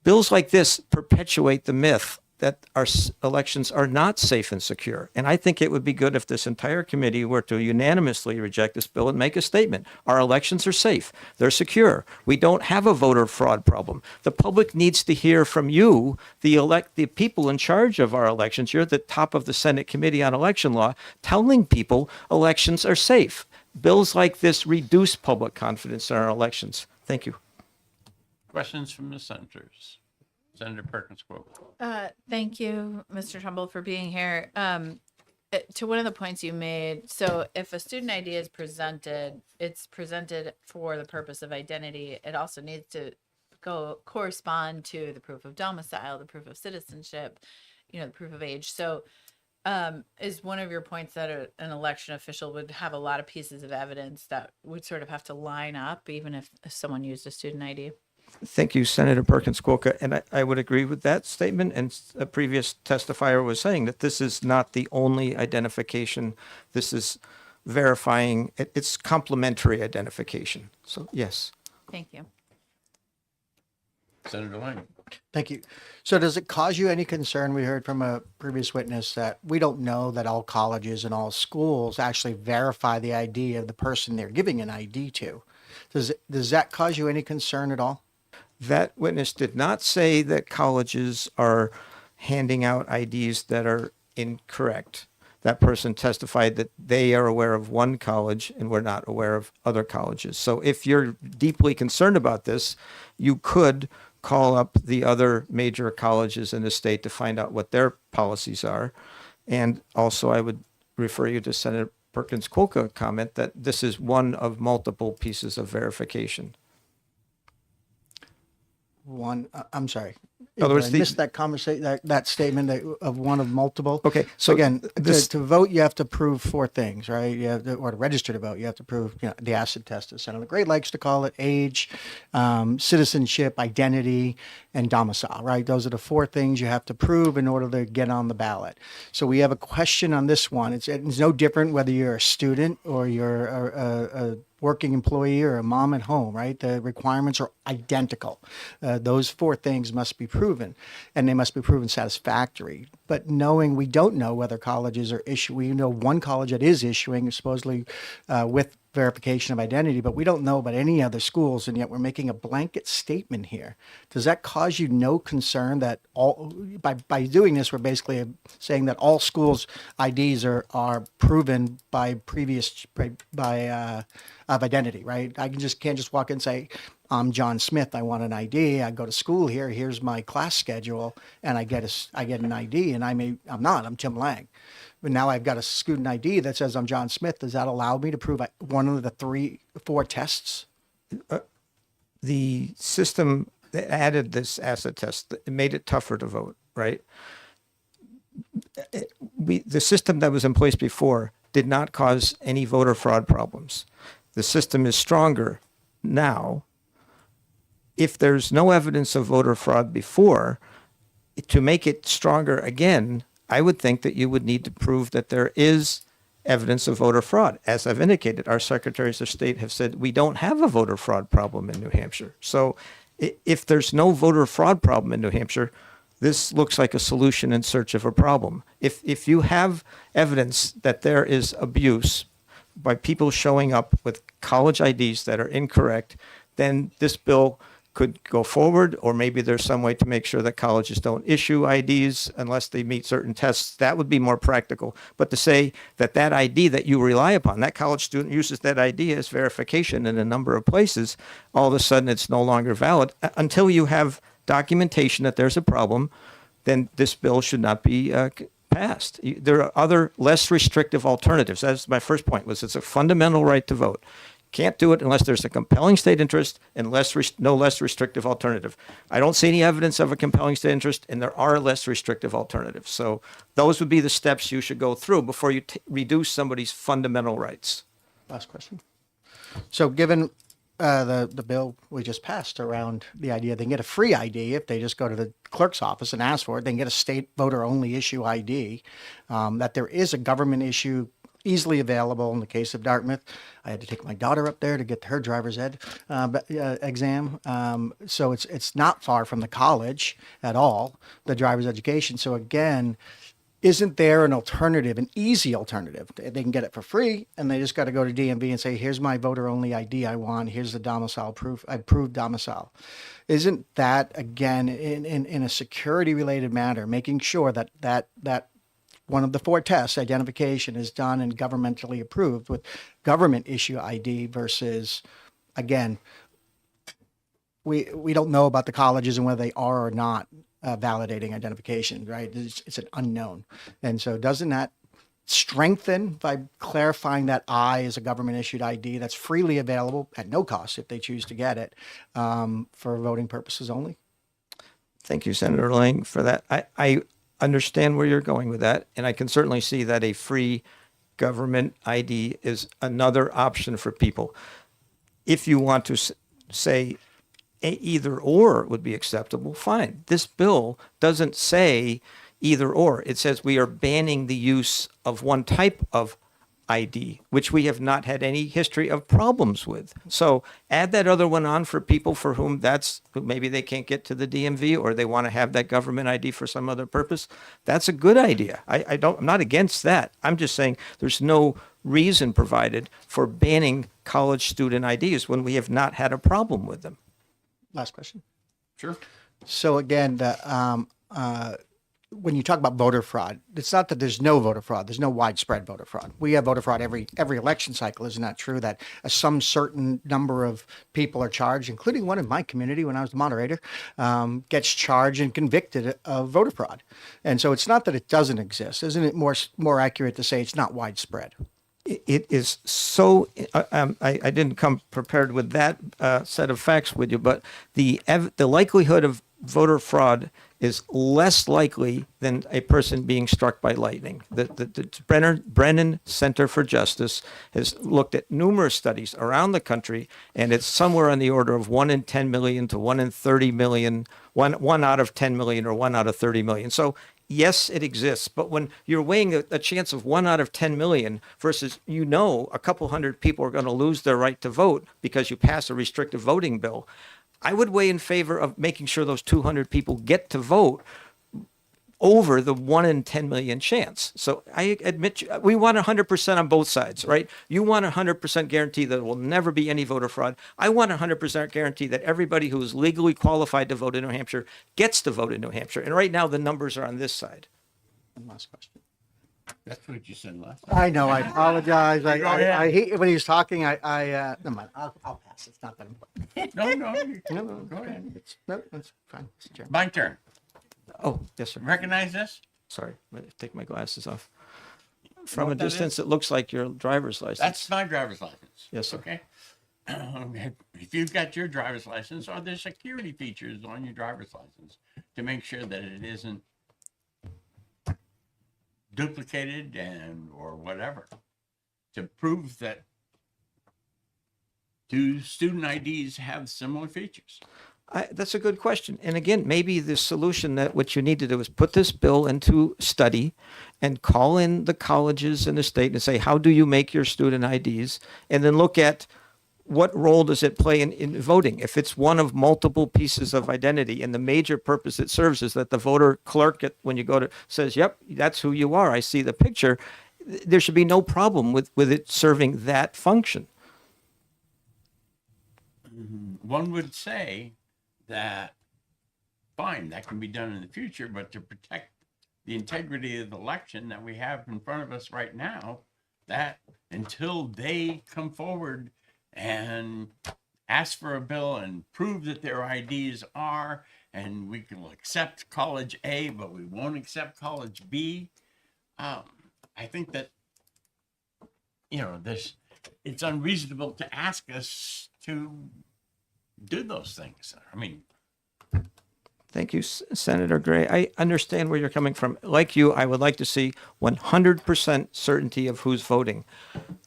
Bills like this perpetuate the myth that our elections are not safe and secure. And I think it would be good if this entire committee were to unanimously reject this bill and make a statement. Our elections are safe. They're secure. We don't have a voter fraud problem. The public needs to hear from you, the people in charge of our elections. You're the top of the Senate Committee on Election Law, telling people elections are safe. Bills like this reduce public confidence in our elections. Thank you.
Questions from the senators? Senator Perkins Cook.
Thank you, Mr. Trumbull, for being here. To one of the points you made, so if a student ID is presented, it's presented for the purpose of identity. It also needs to correspond to the proof of domicile, the proof of citizenship, the proof of age. So is one of your points that an election official would have a lot of pieces of evidence that would sort of have to line up, even if someone used a student ID?
Thank you, Senator Perkins Cook. And I would agree with that statement. And a previous testifier was saying that this is not the only identification. This is verifying, it's complementary identification. So, yes.
Thank you.
Senator Lang.
Thank you. So does it cause you any concern? We heard from a previous witness that we don't know that all colleges and all schools actually verify the ID of the person they're giving an ID to. Does that cause you any concern at all?
That witness did not say that colleges are handing out IDs that are incorrect. That person testified that they are aware of one college and we're not aware of other colleges. So if you're deeply concerned about this, you could call up the other major colleges in the state to find out what their policies are. And also I would refer you to Senator Perkins Cook's comment that this is one of multiple pieces of verification.
I'm sorry.
In other words,
I missed that conversation, that statement of one of multiple.
Okay,
So again,
this-
to vote, you have to prove four things, right? You have to, or to register to vote, you have to prove the acid test, as Senator Gray likes to call it, age, citizenship, identity, and domicile, right? Those are the four things you have to prove in order to get on the ballot. So we have a question on this one. It's no different whether you're a student or you're a working employee or a mom at home, right? The requirements are identical. Those four things must be proven, and they must be proven satisfactory. But knowing we don't know whether colleges are issuing, we know one college that is issuing supposedly with verification of identity, but we don't know about any other schools, and yet we're making a blanket statement here. Does that cause you no concern that all, by doing this, we're basically saying that all schools' IDs are proven by of identity, right? I can't just walk in and say, I'm John Smith, I want an ID. I go to school here. Here's my class schedule, and I get an ID, and I'm Tim Lang. But now I've got a student ID that says I'm John Smith. Does that allow me to prove one of the four tests?
The system that added this acid test, it made it tougher to vote, right? The system that was in place before did not cause any voter fraud problems. The system is stronger now. If there's no evidence of voter fraud before, to make it stronger again, I would think that you would need to prove that there is evidence of voter fraud. As I've indicated, our secretaries of state have said we don't have a voter fraud problem in New Hampshire. So if there's no voter fraud problem in New Hampshire, this looks like a solution in search of a problem. If you have evidence that there is abuse by people showing up with college IDs that are incorrect, then this bill could go forward, or maybe there's some way to make sure that colleges don't issue IDs unless they meet certain tests. That would be more practical. But to say that ID that you rely upon, that college student uses that ID as verification in a number of places, all of a sudden it's no longer valid until you have documentation that there's a problem, then this bill should not be passed. There are other less restrictive alternatives. That's my first point, was it's a fundamental right to vote. Can't do it unless there's a compelling state interest and no less restrictive alternative. I don't see any evidence of a compelling state interest, and there are less restrictive alternatives. So those would be the steps you should go through before you reduce somebody's fundamental rights.
Last question. So given the bill we just passed around the idea they can get a free ID if they just go to the clerk's office and ask for it. They can get a state voter only issue ID. That there is a government issue easily available. In the case of Dartmouth, I had to take my daughter up there to get her driver's ed exam. So it's not far from the college at all, the driver's education. So again, isn't there an alternative, an easy alternative? They can get it for free, and they just got to go to DMV and say, "Here's my voter only ID I want. Here's the domicile proof. I proved domicile." Isn't that again in a security related matter, making sure that one of the 4 tests, identification, is done and governmentally approved with government issue ID versus, again, we don't know about the colleges and whether they are or not validating identification, right? It's an unknown. And so doesn't that strengthen by clarifying that I is a government issued ID that's freely available at no cost if they choose to get it for voting purposes only?
Thank you, Senator Lang, for that. I understand where you're going with that, and I can certainly see that a free government ID is another option for people. If you want to say either or would be acceptable, fine. This bill doesn't say either or. It says we are banning the use of one type of ID, which we have not had any history of problems with. So add that other one on for people for whom maybe they can't get to the DMV or they want to have that government ID for some other purpose. That's a good idea. I'm not against that. I'm just saying there's no reason provided for banning college student IDs when we have not had a problem with them.
Last question.
Sure.
So again, when you talk about voter fraud, it's not that there's no voter fraud. There's no widespread voter fraud. We have voter fraud every election cycle. Isn't that true? That some certain number of people are charged, including one in my community when I was the moderator, gets charged and convicted of voter fraud. And so it's not that it doesn't exist. Isn't it more accurate to say it's not widespread?
It is so. I didn't come prepared with that set of facts with you, but the likelihood of voter fraud is less likely than a person being struck by lightning. The Brennan Center for Justice has looked at numerous studies around the country, and it's somewhere on the order of 1 in 10 million to 1 in 30 million, one out of 10 million or 1 out of 30 million. So yes, it exists, but when you're weighing a chance of 1 out of 10 million versus a couple hundred people are going to lose their right to vote because you pass a restrictive voting bill, I would weigh in favor of making sure those 200 people get to vote over the 1 in 10 million chance. So I admit we want 100% on both sides, right? You want 100% guarantee that there will never be any voter fraud. I want 100% guarantee that everybody who is legally qualified to vote in New Hampshire gets to vote in New Hampshire. And right now the numbers are on this side.
One last question.
That's what you said last.
I know. I apologize.
Go ahead.
I hate when he was talking. Never mind. I'll pass. It's not that important.
No,
No,
go ahead.
That's fine, Mr. Chairman.
My turn.
Oh, yes, sir.
Recognize this?
Sorry, I'm gonna take my glasses off. From a
what that
distance, it looks like your driver's license.
That's my driver's license.
Yes, sir.
Okay. If you've got your driver's license, are there security features on your driver's license to make sure that it isn't duplicated or whatever, to prove that do student IDs have similar features?
That's a good question. And again, maybe the solution that what you need to do is put this bill into study and call in the colleges and the state and say, how do you make your student IDs? And then look at what role does it play in voting? If it's one of multiple pieces of identity and the major purpose it serves is that the voter clerk, when you go to, says, yep, that's who you are. I see the picture. There should be no problem with it serving that function.
One would say that, fine, that can be done in the future, but to protect the integrity of the election that we have in front of us right now, that until they come forward and ask for a bill and prove that their IDs are, and we can accept college A, but we won't accept college B. I think that, it's unreasonable to ask us to do those things. I mean,
Thank you, Senator Gray. I understand where you're coming from. Like you, I would like to see 100% certainty of who's voting.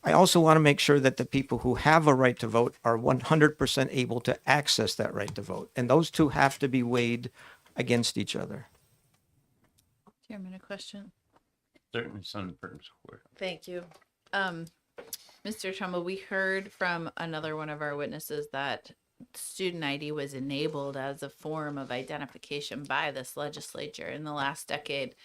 I also want to make sure that the people who have a right to vote are 100% able to access that right to vote. And those two have to be weighed against each other.
Chairman, a question.
Certainly Senator Perkins.
Thank you. Mr. Trumbull, we heard from another one of our witnesses that student ID was enabled as a form of identification by this legislature in the last decade.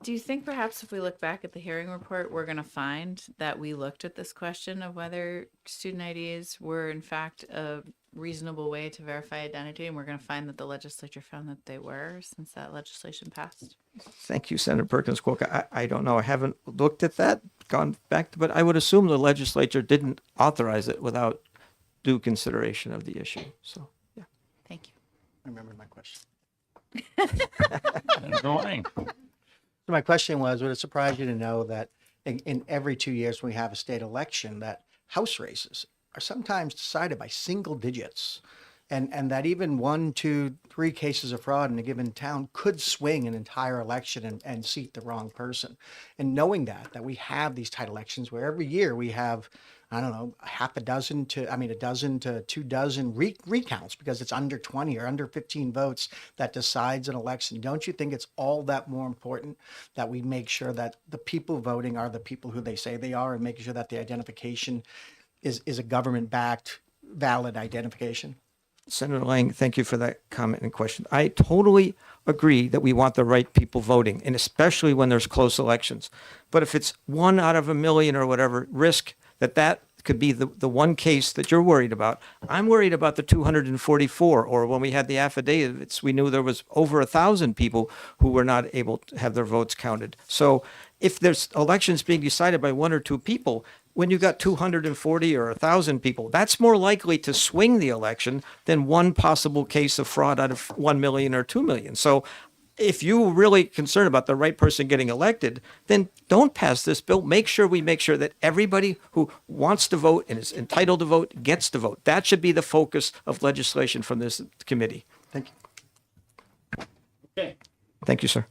Do you think perhaps if we look back at the hearing report, we're going to find that we looked at this question of whether student IDs were in fact a reasonable way to verify identity, and we're going to find that the legislature found that they were since that legislation passed?
Thank you, Senator Perkins Cook. I don't know. I haven't looked at that, gone back, but I would assume the legislature didn't authorize it without due consideration of the issue. So, yeah.
Thank you.
I remember my question.
Senator Lang.
So my question was, would it surprise you to know that in every 2 years when we have a state election, that House races are sometimes decided by single digits, and that even 1, 2, 3 cases of fraud in a given town could swing an entire election and seat the wrong person. And knowing that we have these tight elections where every year we have, I don't know, a dozen to 2 dozen recounts because it's under 20 or under 15 votes that decides an election. Don't you think it's all that more important that we make sure that the people voting are the people who they say they are, and making sure that the identification is a government-backed, valid identification?
Senator Lang, thank you for that comment and question. I totally agree that we want the right people voting, and especially when there's close elections. But if it's 1 out of a million or whatever risk that could be the one case that you're worried about, I'm worried about the 244, or when we had the affidavits, we knew there was over 1,000 people who were not able to have their votes counted. So if there's elections being decided by 1 or 2 people, when you got 240 or 1,000 people, that's more likely to swing the election than one possible case of fraud out of 1 million or 2 million. So if you're really concerned about the right person getting elected, then don't pass this bill. Make sure that everybody who wants to vote and is entitled to vote gets to vote. That should be the focus of legislation from this committee.
Thank you.
Okay.
Thank you, sir.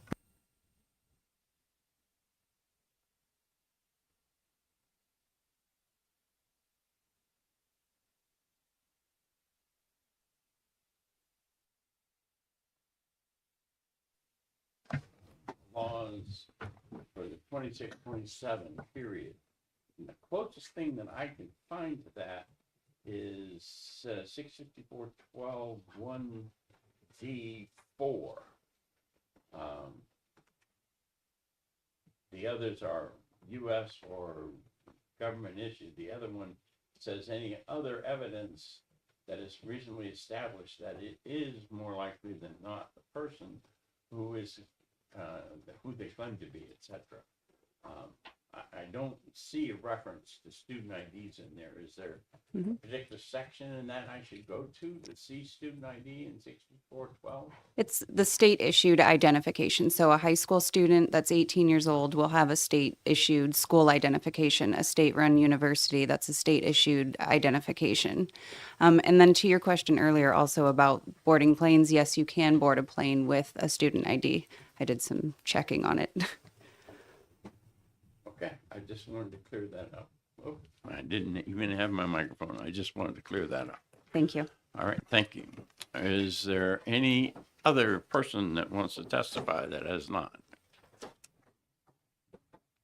Laws for the 26, 27 period. And the closest thing that I can find to that is 654.12.1D4. The others are U.S. or government issued. The other one says any other evidence that is reasonably established that it is more likely than not the person who is who they claim to be, etc. I don't see a reference to student IDs in there. Is there a particular section in that I should go to see student ID in 6412?
It's the state issued identification. So a high school student that's 18 years old will have a state issued school identification. A state run university, that's a state issued identification. And then to your question earlier also about boarding planes, yes, you can board a plane with a student ID. I did some checking on it.
Okay, I just wanted to clear that up. Oh, I didn't even have my microphone. I just wanted to clear that up.
Thank you.
All right, thank you. Is there any other person that wants to testify that has not?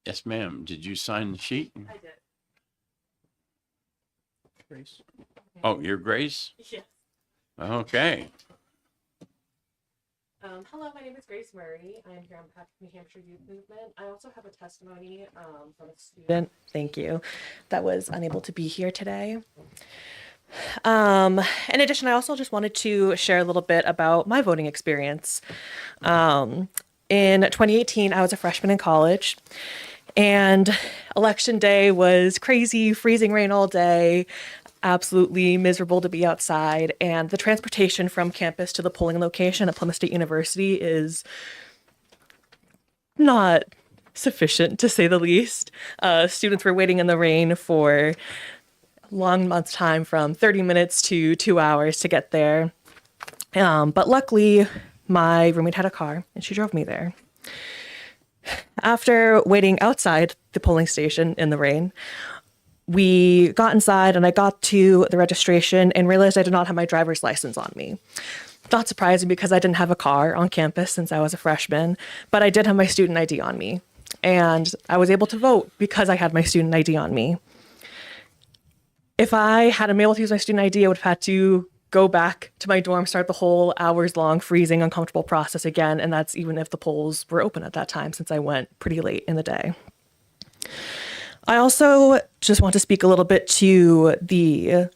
Yes, ma'am. Did you sign the sheet?
I did.
Grace.
Oh, you're Grace?
Yes.
Okay.
Hello, my name is Grace Murray. I'm here on behalf of New Hampshire Youth Movement. I also have a testimony from a student, thank you, that was unable to be here today. In addition, I also just wanted to share a little bit about my voting experience. In 2018, I was a freshman in college, and election day was crazy, freezing rain all day, absolutely miserable to be outside. And the transportation from campus to the polling location at Plymouth State University is not sufficient, to say the least. Students were waiting in the rain for long months time, from 30 minutes to 2 hours to get there. But luckily, my roommate had a car and she drove me there. After waiting outside the polling station in the rain, we got inside and I got to the registration and realized I did not have my driver's license on me. Not surprising because I didn't have a car on campus since I was a freshman, but I did have my student ID on me. And I was able to vote because I had my student ID on me. If I had been able to use my student ID, I would have had to go back to my dorm, start the whole hours-long, freezing, uncomfortable process again, and that's even if the polls were open at that time, since I went pretty late in the day. I also just want to speak a little bit to the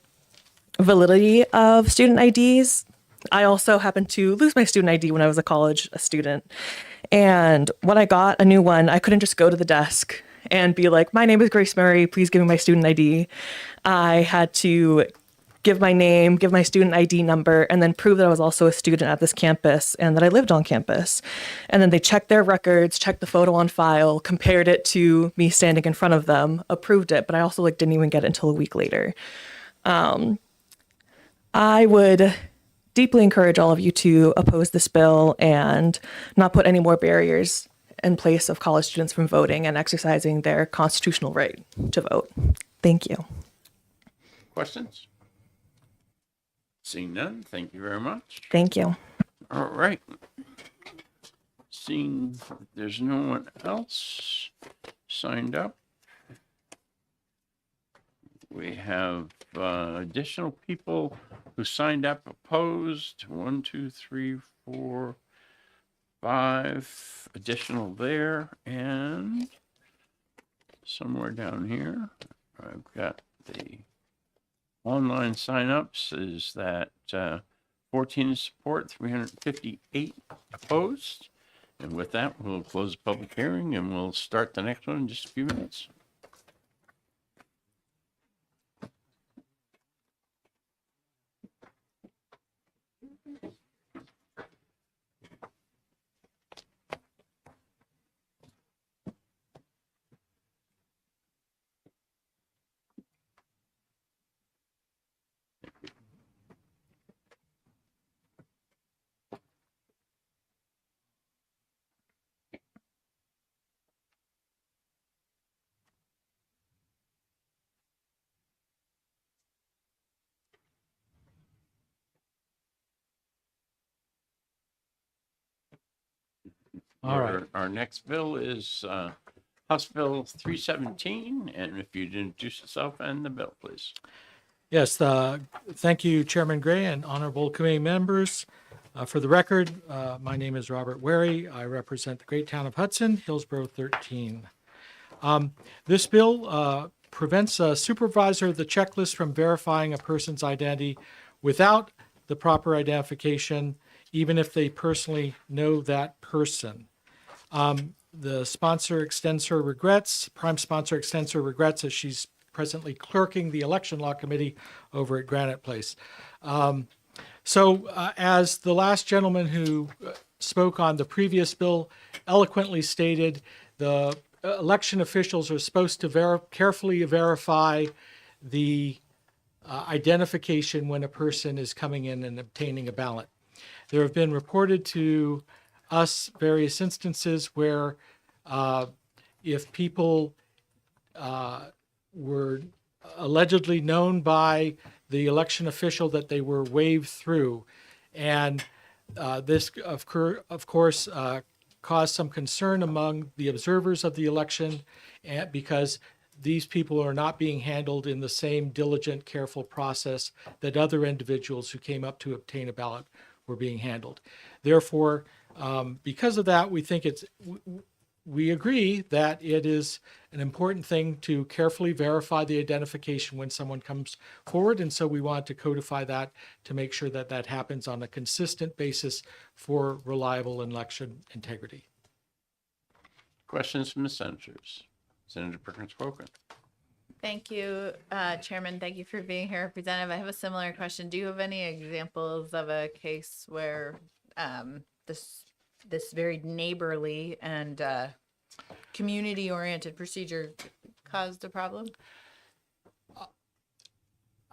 validity of student IDs. I also happened to lose my student ID when I was a college student, and when I got a new one, I couldn't just go to the desk and be like, my name is Grace Murray, please give me my student ID. I had to give my name, give my student ID number, and then prove that I was also a student at this campus and that I lived on campus. And then they checked their records, checked the photo on file, compared it to me standing in front of them, approved it, but I also didn't even get it until a week later. I would deeply encourage all of you to oppose this bill and not put any more barriers in place of college students from voting and exercising their constitutional right to vote. Thank you.
Questions? Seeing none, thank you very much.
Thank you.
All right. Seeing there's no one else signed up, we have additional people who signed up opposed. 1, 2, 3, 4, 5 additional there, and somewhere down here I've got the online signups is that 14 support, 358 opposed. And with that, we'll close the public hearing and we'll start the next one in just a few minutes.
All right.
Our next bill is House Bill 317. And if you'd introduce yourself and the bill, please.
Yes, thank you, Chairman Gray and honorable committee members. For the record, my name is Robert Wary. I represent the great town of Hudson, Hillsborough 13. This bill prevents a supervisor of the checklist from verifying a person's identity without the proper identification, even if they personally know that person. The sponsor extends her regrets, prime sponsor extends her regrets as she's presently clerking the election law committee over at Granite Place. So as the last gentleman who spoke on the previous bill eloquently stated, the election officials are supposed to carefully verify the identification when a person is coming in and obtaining a ballot. There have been reported to us various instances where if people were allegedly known by the election official that they were waved through. And this, of course, caused some concern among the observers of the election because these people are not being handled in the same diligent, careful process that other individuals who came up to obtain a ballot were being handled. Therefore, because of that, we agree that it is an important thing to carefully verify the identification when someone comes forward. And so we want to codify that to make sure that that happens on a consistent basis for reliable election integrity.
Questions from the senators? Senator Perkins Spoken.
Thank you, Chairman. Thank you for being here, Representative. I have a similar question. Do you have any examples of a case where this very neighborly and community-oriented procedure caused a problem?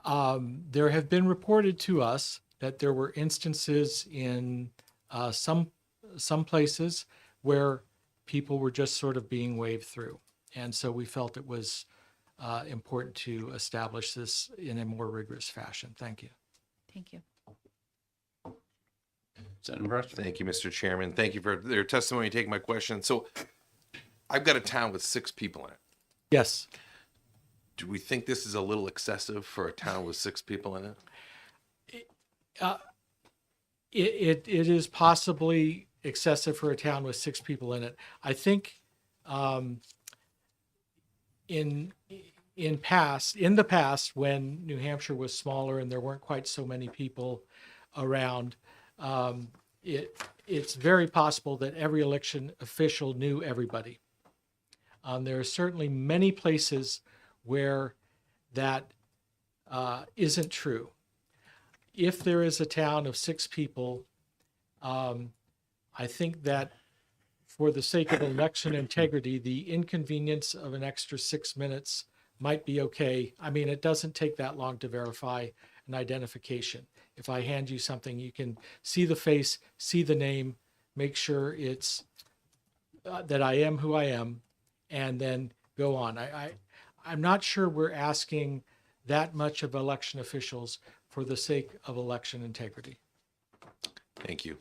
There have been reported to us that there were instances in some places where people were just sort of being waved through. And so we felt it was important to establish this in a more rigorous fashion. Thank you.
Thank you.
Senator Brewster.
Thank you, Mr. Chairman. Thank you for their testimony, taking my question. So I've got a town with 6 people in it.
Yes.
Do we think this is a little excessive for a town with 6 people in it?
It is possibly excessive for a town with 6 people in it. I think in the past, when New Hampshire was smaller and there weren't quite so many people around, it's very possible that every election official knew everybody. There are certainly many places where that isn't true. If there is a town of 6 people, I think that for the sake of election integrity, the inconvenience of an extra 6 minutes might be okay. I mean, it doesn't take that long to verify an identification. If I hand you something, you can see the face, see the name, make sure it's that I am who I am, and then go on. I'm not sure we're asking that much of election officials for the sake of election integrity.
Thank you.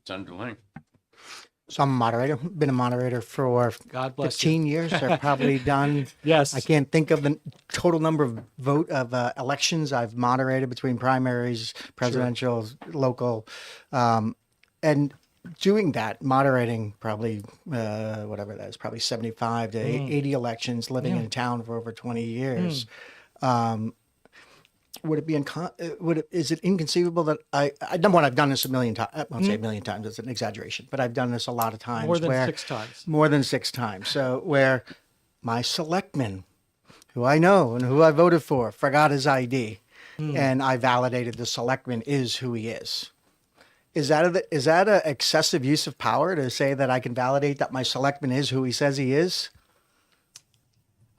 Senator Lang.
So I'm a moderator, been a moderator for
God bless you.
15 years. I've probably done,
Yes.
I can't think of the total number of elections I've moderated between primaries, presidential, local, and doing that, moderating probably, whatever that is, probably 75 to 80 elections, living in town for over 20 years. Would it be is it inconceivable that number one, I've done this a million times. I won't say a million times, it's an exaggeration, but I've done this a lot of times.
More than 6 times.
More than 6 times. So where my selectman, who I know and who I voted for, forgot his ID, and I validated the selectman is who he is. Is that a excessive use of power to say that I can validate that my selectman is who he says he is?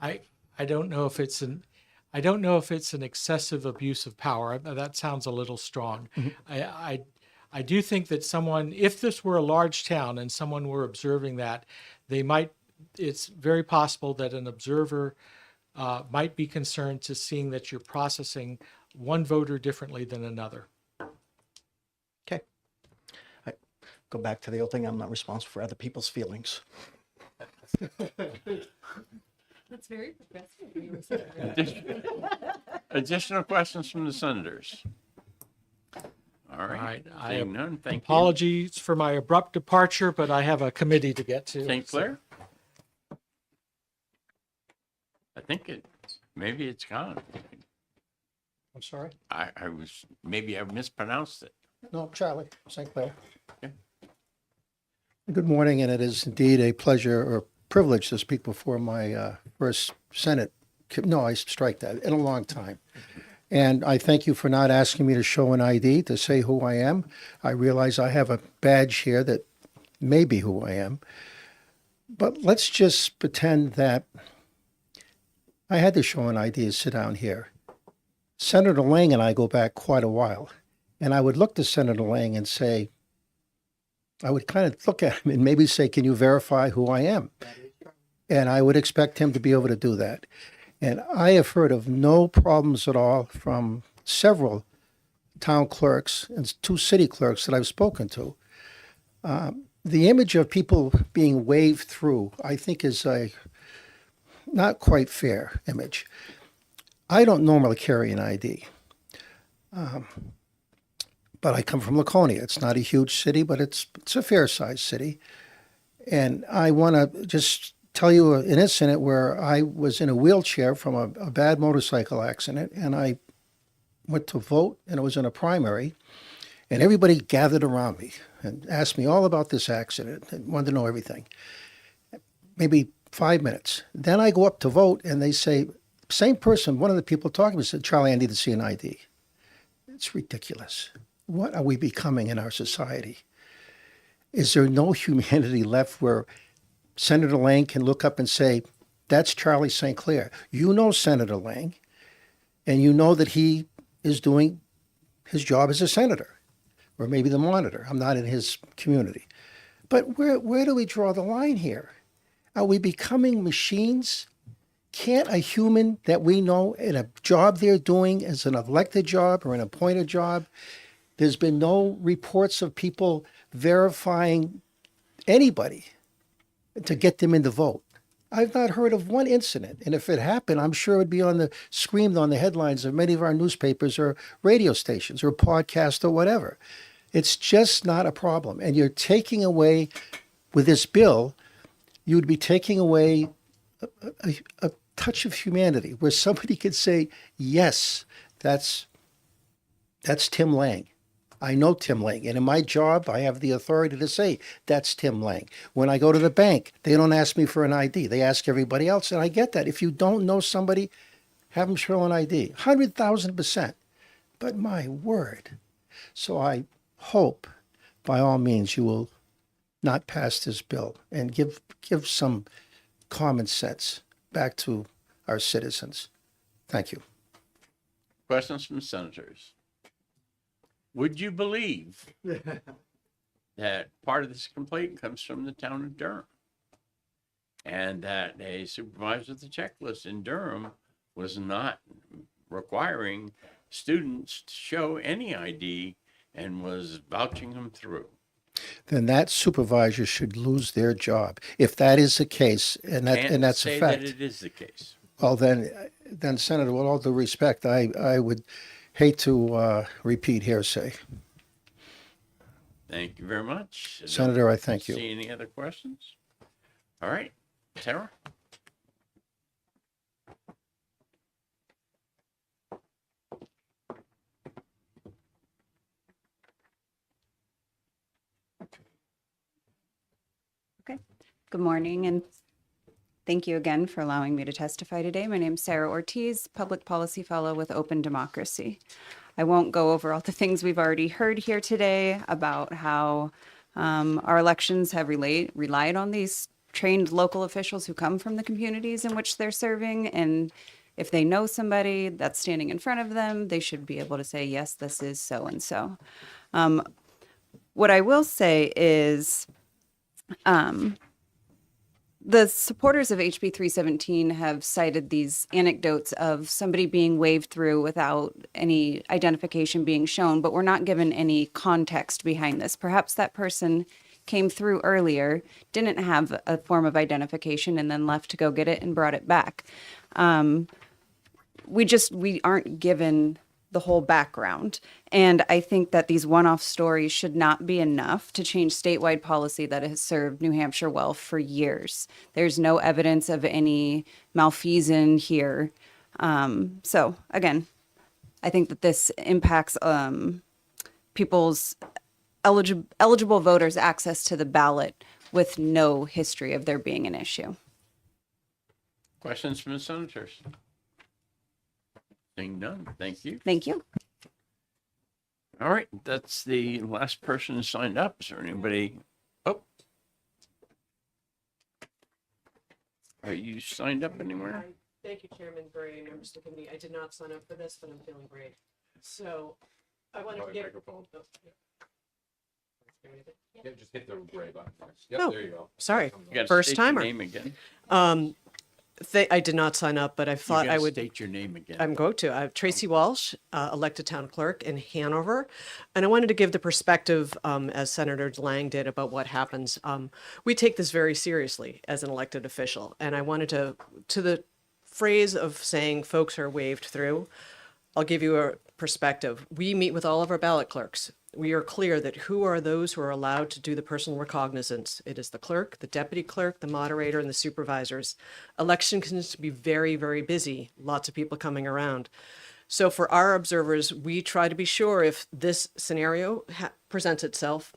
I don't know if it's an excessive abuse of power. That sounds a little strong. I do think that someone, if this were a large town and someone were observing that, it's very possible that an observer might be concerned to seeing that you're processing one voter differently than another.
Okay. I go back to the old thing, I'm not responsible for other people's feelings.
That's very progressive.
Additional questions from the senators? All right.
I
Seeing none, thank you.
Apologies for my abrupt departure, but I have a committee to get to.
St. Clair? I think maybe it's gone.
I'm sorry?
Maybe I mispronounced it.
No, Charlie, St. Clair.
Okay.
Good morning, and it is indeed a pleasure or privilege to speak before my first Senate. No, I strike that in a long time. And I thank you for not asking me to show an ID to say who I am. I realize I have a badge here that may be who I am. But let's just pretend that I had to show an ID to sit down here. Senator Lang and I go back quite a while. And I would look to Senator Lang and say, I would kind of look at him and maybe say, can you verify who I am? And I would expect him to be able to do that. And I have heard of no problems at all from several town clerks and 2 city clerks that I've spoken to. The image of people being waved through, I think, is a not quite fair image. I don't normally carry an ID. But I come from Laconia. It's not a huge city, but it's a fair-sized city. And I want to just tell you an incident where I was in a wheelchair from a bad motorcycle accident, and I went to vote, and it was in a primary, and everybody gathered around me and asked me all about this accident and wanted to know everything. Maybe 5 minutes. Then I go up to vote, and they say, same person, one of the people talking to me said, Charlie, I need to see an ID. It's ridiculous. What are we becoming in our society? Is there no humanity left where Senator Lang can look up and say, that's Charlie St. Clair. You know Senator Lang, and you know that he is doing his job as a senator, or maybe the monitor. I'm not in his community. But where do we draw the line here? Are we becoming machines? Can't a human that we know in a job they're doing as an elected job or an appointed job, there's been no reports of people verifying anybody to get them in the vote. I've not heard of one incident. And if it happened, I'm sure it would be screamed on the headlines of many of our newspapers or radio stations or podcasts or whatever. It's just not a problem. And you're taking away, with this bill, you would be taking away a touch of humanity where somebody could say, yes, that's Tim Lang. I know Tim Lang. And in my job, I have the authority to say, that's Tim Lang. When I go to the bank, they don't ask me for an ID. They ask everybody else. And I get that. If you don't know somebody, have them show an ID. 100,000%. But my word. So I hope, by all means, you will not pass this bill and give some common sense back to our citizens. Thank you.
Questions from senators? Would you believe that part of this complaint comes from the town of Durham? And that a supervisor of the checklist in Durham was not requiring students to show any ID and was vouching them through.
Then that supervisor should lose their job. If that is the case, and that's a
Say
fact.
that it is the case.
Well, then, Senator, with all due respect, I would hate to repeat hearsay.
Thank you very much.
Senator, I thank you.
See any other questions? All right, Tara?
Good morning, and thank you again for allowing me to testify today. My name is Sarah Ortiz, Public Policy Fellow with Open Democracy. I won't go over all the things we've already heard here today about how our elections have relied on these trained local officials who come from the communities in which they're serving. And if they know somebody that's standing in front of them, they should be able to say, yes, this is so-and-so. What I will say is, the supporters of HB 317 have cited these anecdotes of somebody being waved through without any identification being shown, but we're not given any context behind this. Perhaps that person came through earlier, didn't have a form of identification, and then left to go get it and brought it back. We aren't given the whole background. And I think that these one-off stories should not be enough to change statewide policy that has served New Hampshire well for years. There's no evidence of any malfeasance here. So again, I think that this impacts people's eligible voters' access to the ballot with no history of there being an issue.
Questions from the senators? Seeing none, thank you.
Thank you.
All right, that's the last person who signed up. Is there anybody? Oh. Are you signed up anywhere?
Thank you, Chairman Gray, members of the committee. I did not sign up for this, but I'm feeling great. So I wanted to get. Oh,
Yeah, just hit the gray button.
Oh,
There you go.
sorry,
You gotta
first
state your
timer.
name again.
I did not sign up, but I
You
thought I
gotta
would.
state your name again.
I'm going to. I'm Tracy Walsh, elected town clerk in Hanover. And I wanted to give the perspective, as Senator Lang did, about what happens. We take this very seriously as an elected official. And I wanted to the phrase of saying folks are waved through, I'll give you a perspective. We meet with all of our ballot clerks. We are clear that who are those who are allowed to do the personal recognizance. It is the clerk, the deputy clerk, the moderator, and the supervisors. Election can be very, very busy. Lots of people coming around. So for our observers, we try to be sure if this scenario presents itself,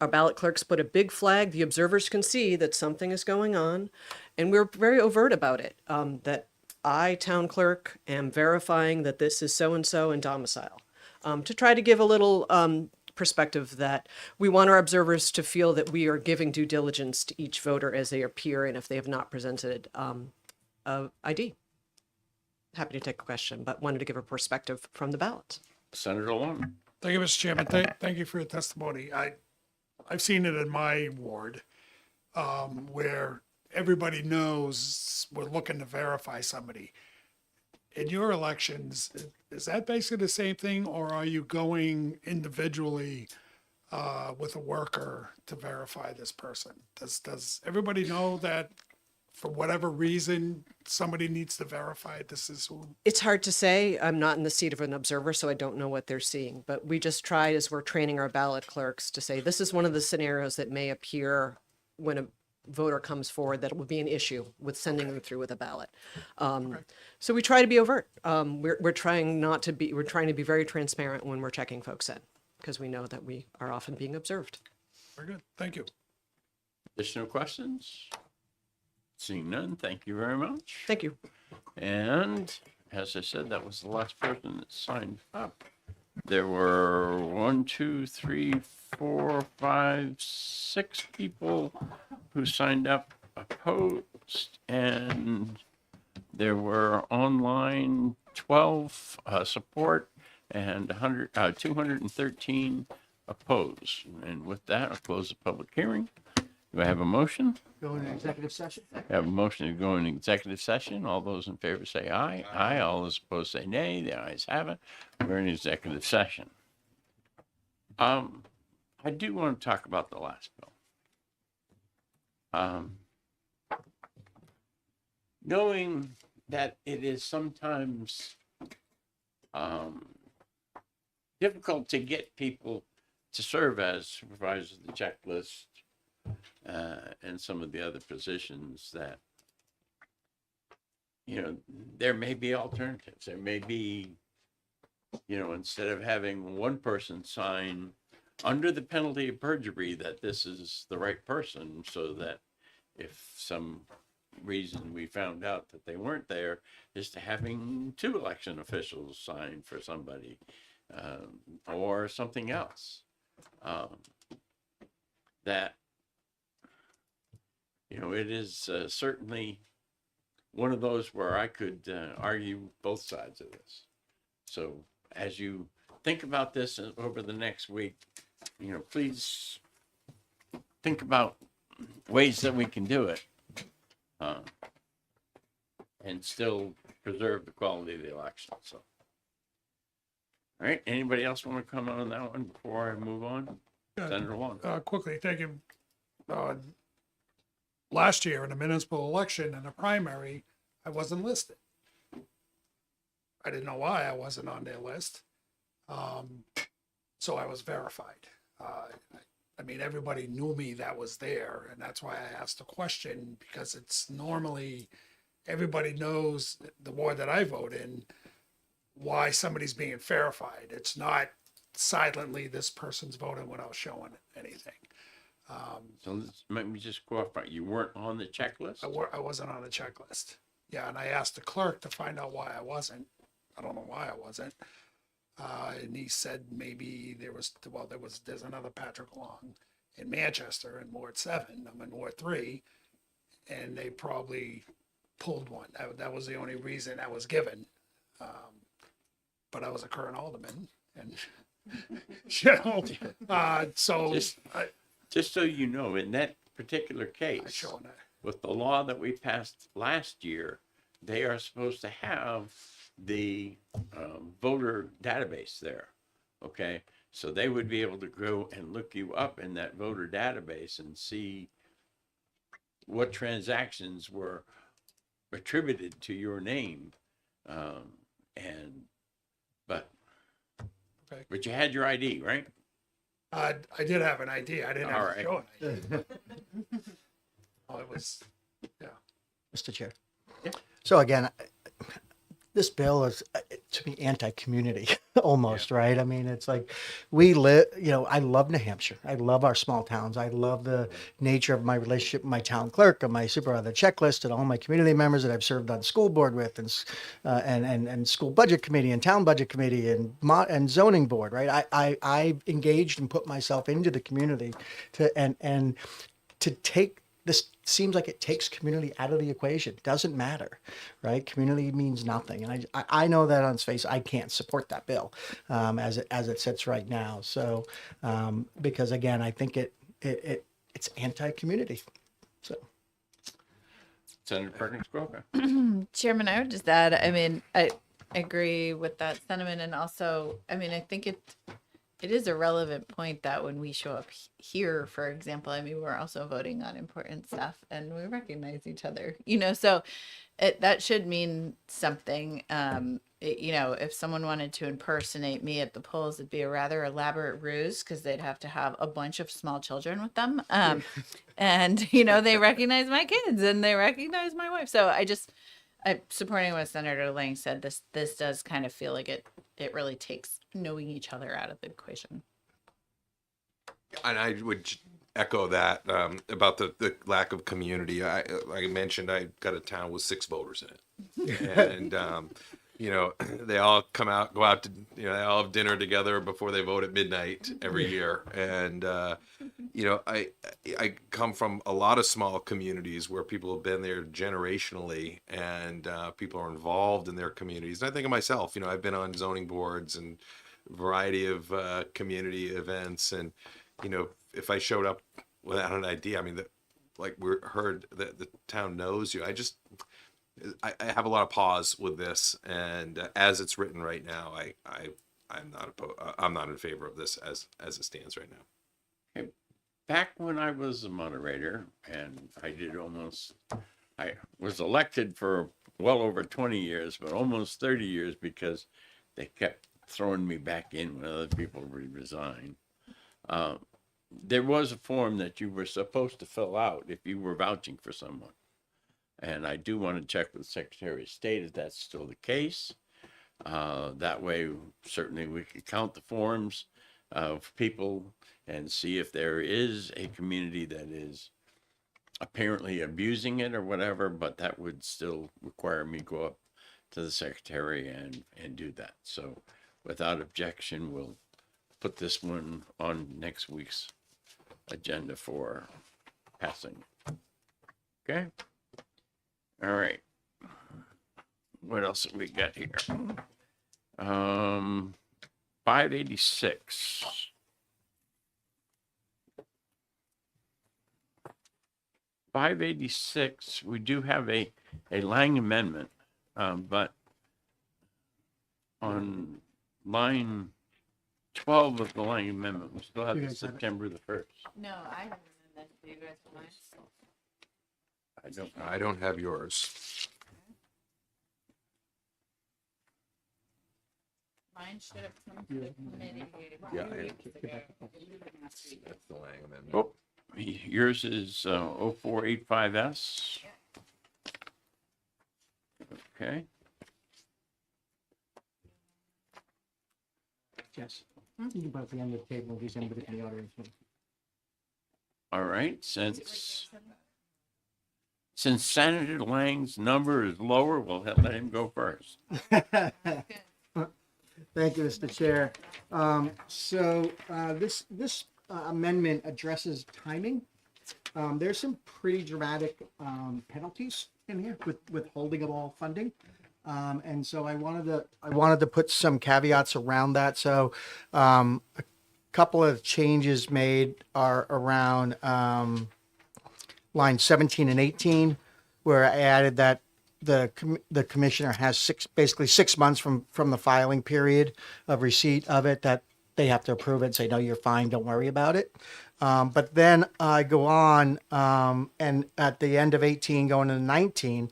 our ballot clerks put a big flag. The observers can see that something is going on. And we're very overt about it, that I, town clerk, am verifying that this is so-and-so in domicile. To try to give a little perspective that we want our observers to feel that we are giving due diligence to each voter as they appear and if they have not presented a ID. Happy to take a question, but wanted to give a perspective from the ballot.
Senator Long.
Thank you, Mr. Chairman. Thank you for your testimony. I've seen it in my ward where everybody knows we're looking to verify somebody. In your elections, is that basically the same thing, or are you going individually with a worker to verify this person? Does everybody know that for whatever reason somebody needs to verify this is who?
It's hard to say. I'm not in the seat of an observer, so I don't know what they're seeing. But we just try, as we're training our ballot clerks, to say this is one of the scenarios that may appear when a voter comes forward that will be an issue with sending them through with a ballot. So we try to be overt. We're trying not to be. We're trying to be very transparent when we're checking folks in, because we know that we are often being observed.
Very good. Thank you.
Additional questions? Seeing none, thank you very much.
Thank you.
And as I said, that was the last person that signed up. There were 1, 2, 3, 4, 5, 6 people who signed up opposed, and there were online 12 support and 213 opposed. And with that, I'll close the public hearing. Do I have a motion?
Go into executive session.
I have a motion to go into executive session. All those in favor say aye. Aye. All those opposed say nay. The ayes have it. We're in executive session. I do want to talk about the last bill. Knowing that it is sometimes difficult to get people to serve as supervisors of the checklist, and some of the other positions, that, you know, there may be alternatives. There may be, you know, instead of having one person sign under the penalty of perjury that this is the right person, so that if some reason we found out that they weren't there, is to having 2 election officials sign for somebody, or something else. That, you know, it is certainly one of those where I could argue both sides of this. So as you think about this over the next week, you know, please think about ways that we can do it and still preserve the quality of the election. So, all right, anybody else want to comment on that one before I move on? Senator Wong.
Quickly, thank you. Last year in the municipal election in the primary, I wasn't listed. I didn't know why I wasn't on their list. So I was verified. I mean, everybody knew me that was there, and that's why I asked the question, because it's normally everybody knows the ward that I vote in, why somebody's being verified. It's not silently this person's voting without showing anything.
So let me just go off. You weren't on the checklist?
I wasn't on the checklist. Yeah, and I asked the clerk to find out why I wasn't. I don't know why I wasn't. And he said maybe there's another Patrick Long in Manchester in Ward 7. I'm in Ward 3, and they probably pulled one. That was the only reason that was given. But I was a current alderman, and you know, so
just so you know, in that particular case, with the law that we passed last year, they are supposed to have the voter database there. Okay, so they would be able to go and look you up in that voter database and see what transactions were attributed to your name. But you had your ID, right?
I did have an ID. I didn't have
All
to show an ID. Oh, it was, yeah.
Mr. Chair.
Yeah.
So again, this bill is, to me, anti-community almost, right? I mean, it's like we live, you know, I love New Hampshire. I love our small towns. I love the nature of my relationship with my town clerk and my supervisor checklist and all my community members that I've served on school board with and school budget committee and town budget committee and zoning board, right? I engaged and put myself into the community to take. This seems like it takes community out of the equation. It doesn't matter, right? Community means nothing. And I know that on its face, I can't support that bill as it sits right now. So, because again, I think it's anti-community. So,
Senator Perkins Grover.
Chairman, I would just add, I mean, I agree with that sentiment. And also, I mean, I think it is a relevant point that when we show up here, for example, I mean, we're also voting on important stuff and we recognize each other, so that should mean something. If someone wanted to impersonate me at the polls, it'd be a rather elaborate ruse because they'd have to have a bunch of small children with them. And, they recognize my kids and they recognize my wife. So I'm supporting what Senator Lang said. This does kind of feel like it really takes knowing each other out of the equation.
And I would echo that about the lack of community. Like I mentioned, I got a town with 6 voters in it, and they all go out to they all have dinner together before they vote at midnight every year. And I come from a lot of small communities where people have been there generationally, and people are involved in their communities. And I think of myself, I've been on zoning boards and a variety of community events, and if I showed up without an idea, I mean, like we heard that the town knows you. I have a lot of pause with this, and as it's written right now, I'm not in favor of this as it stands right now.
Okay. Back when I was a moderator, and I was elected for well over 20 years, but almost 30 years because they kept throwing me back in when other people would resign. There was a form that you were supposed to fill out if you were vouching for someone. And I do want to check with the Secretary of State if that's still the case. That way, certainly we could count the forms of people and see if there is a community that is apparently abusing it or whatever, but that would still require me to go up to the Secretary and do that. So without objection, we'll put this one on next week's agenda for passing. Okay. All right. What else have we got here? 586. 586, we do have a Lang amendment, but on line 12 of the Lang amendment, we still have September the 1st.
No, I haven't. Do you guys want
I don't have yours.
Mine should have come to the committee.
Yeah, that's the Lang amendment.
Oh, yours is 0485S. Okay.
Yes. You can put it at the end of the table in case anybody in the audience.
All right. Since Senator Lang's number is lower, we'll let him go first.
Thank you, Mr. Chair. This amendment addresses timing. There's some pretty dramatic penalties in here with withholding of all funding. And so I wanted to put some caveats around that. So a couple of changes made are around line 17 and 18, where I added that the commissioner has basically 6 months from the filing period of receipt of it that they have to approve it and say, no, you're fine, don't worry about it. But then I go on, and at the end of 18 going into 19,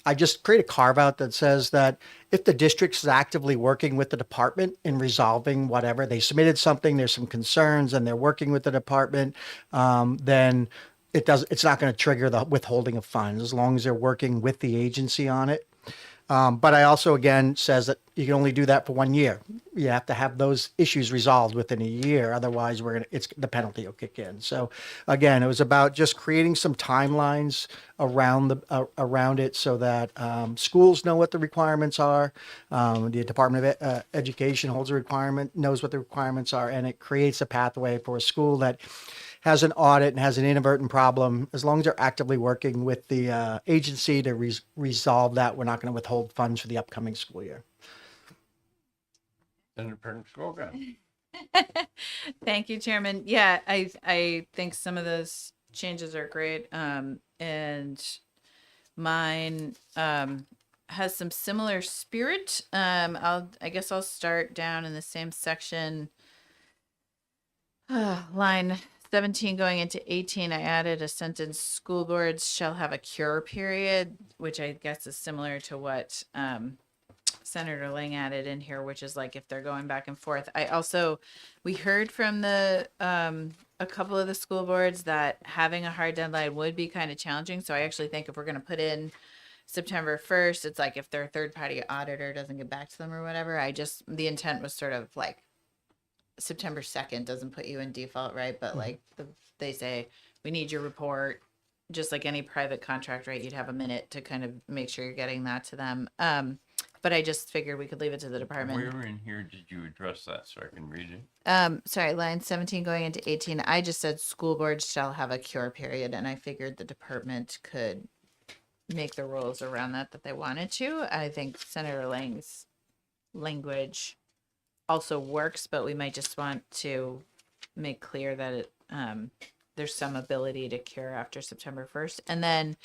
I just create a carve out that says that if the district is actively working with the department in resolving whatever, they submitted something, there's some concerns and they're working with the department, then it's not going to trigger the withholding of funds as long as they're working with the agency on it. But I also, again, says that you can only do that for 1 year. You have to have those issues resolved within a year. Otherwise, the penalty will kick in. So again, it was about just creating some timelines around it so that schools know what the requirements are. The Department of Education holds a requirement, knows what the requirements are, and it creates a pathway for a school that has an audit and has an inadvertent problem. As long as they're actively working with the agency to resolve that, we're not going to withhold funds for the upcoming school year.
Senator Perkins, go ahead.
Thank you, Chairman. Yeah, I think some of those changes are great. And Mine has some similar spirit. I guess I'll start down in the same section. Line 17 going into 18, I added a sentence, school boards shall have a cure period, which I guess is similar to what Senator Lang added in here, which is like if they're going back and forth. We heard from a couple of the school boards that having a hard deadline would be kind of challenging. So I actually think if we're going to put in September 1st, it's like if their third party auditor doesn't get back to them or whatever. The intent was sort of like September 2nd doesn't put you in default, right? But like they say, we need your report, just like any private contract, right? You'd have a minute to kind of make sure you're getting that to them. But I just figured we could leave it to the department.
Where in here did you address that so I can read it?
Sorry, line 17 going into 18. I just said school boards shall have a cure period, and I figured the department could make the rules around that they wanted to. I think Senator Lang's language also works, but we might just want to make clear that it there's some ability to cure after September 1st. And then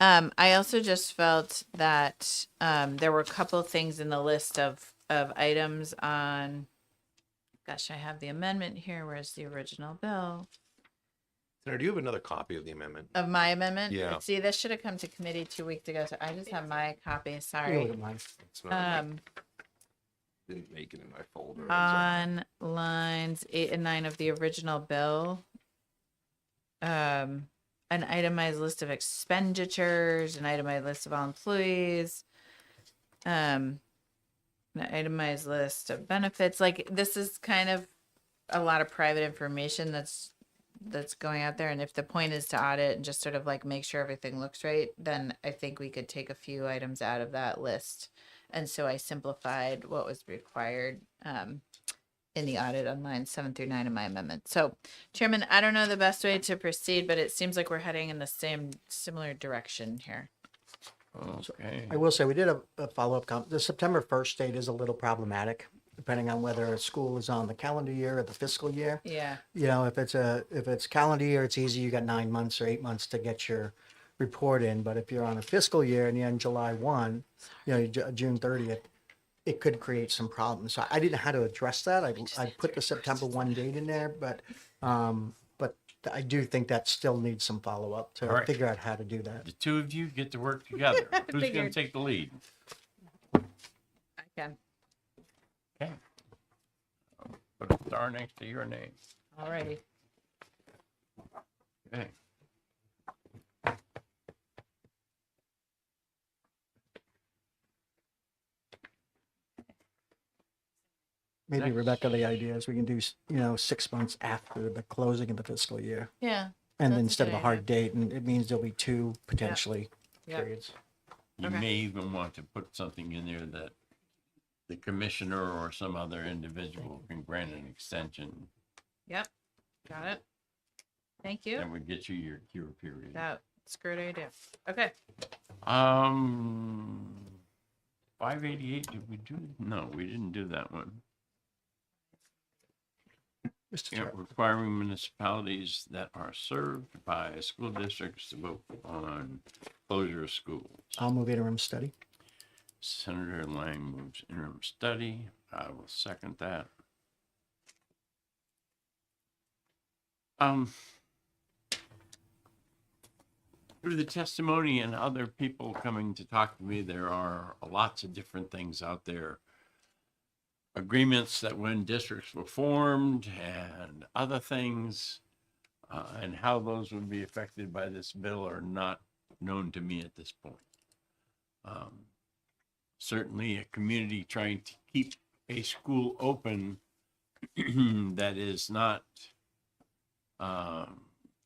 I also just felt that there were a couple things in the list of items on, gosh, I have the amendment here. Where's the original bill?
Senator, do you have another copy of the amendment?
Of my amendment?
Yeah.
See, this should have come to committee 2 weeks ago, so I just have my copy.
You
Sorry.
look at mine.
It's not, didn't make it in my folder. I'm sorry.
On lines 8 and 9 of the original bill, an itemized list of expenditures, an itemized list of all employees, an itemized list of benefits. Like, this is kind of a lot of private information that's going out there. And if the point is to audit and just sort of like make sure everything looks right, then I think we could take a few items out of that list. And so I simplified what was required in the audit on lines 7 through 9 of my amendment. So, Chairman, I don't know the best way to proceed, but it seems like we're heading in the similar direction here.
Okay.
I will say, we did a follow-up. The September 1st date is a little problematic, depending on whether a school is on the calendar year or the fiscal year.
Yeah.
You know, if it's calendar year, it's easy. You got 9 months or 8 months to get your report in. But if you're on a fiscal year and you end July 1, you know, June 30th, it could create some problems. So I didn't know how to address that. I put the September 1 date in there, but I do think that still needs some follow-up to
All right.
figure out how to do that.
The two of you get to work together. Who's going to
Figured.
take the lead?
I can.
Okay. Put a star next to your name.
Alrighty.
Okay.
Maybe,
Next.
Rebecca, the idea is we can do, 6 months after the closing of the fiscal year.
Yeah.
And
That's a
instead of
good
a hard date, and it means there'll be two potentially
Yeah.
periods.
You
Okay.
may even want to put something in there that the commissioner or some other individual can grant an extension.
Yep. Got it. Thank you.
That would get you your cure period.
That's a great idea. Okay.
588, did we do? No, we didn't do that one.
Mr.
Yeah,
Chair,
requiring municipalities that are served by school districts to vote on closure of schools.
I'll move interim study.
Senator Lang moves interim study. I will second that. Through the testimony and other people coming to talk to me, there are lots of different things out there. Agreements that when districts were formed and other things, and how those would be affected by this bill are not known to me at this point. Certainly a community trying to keep a school open that is not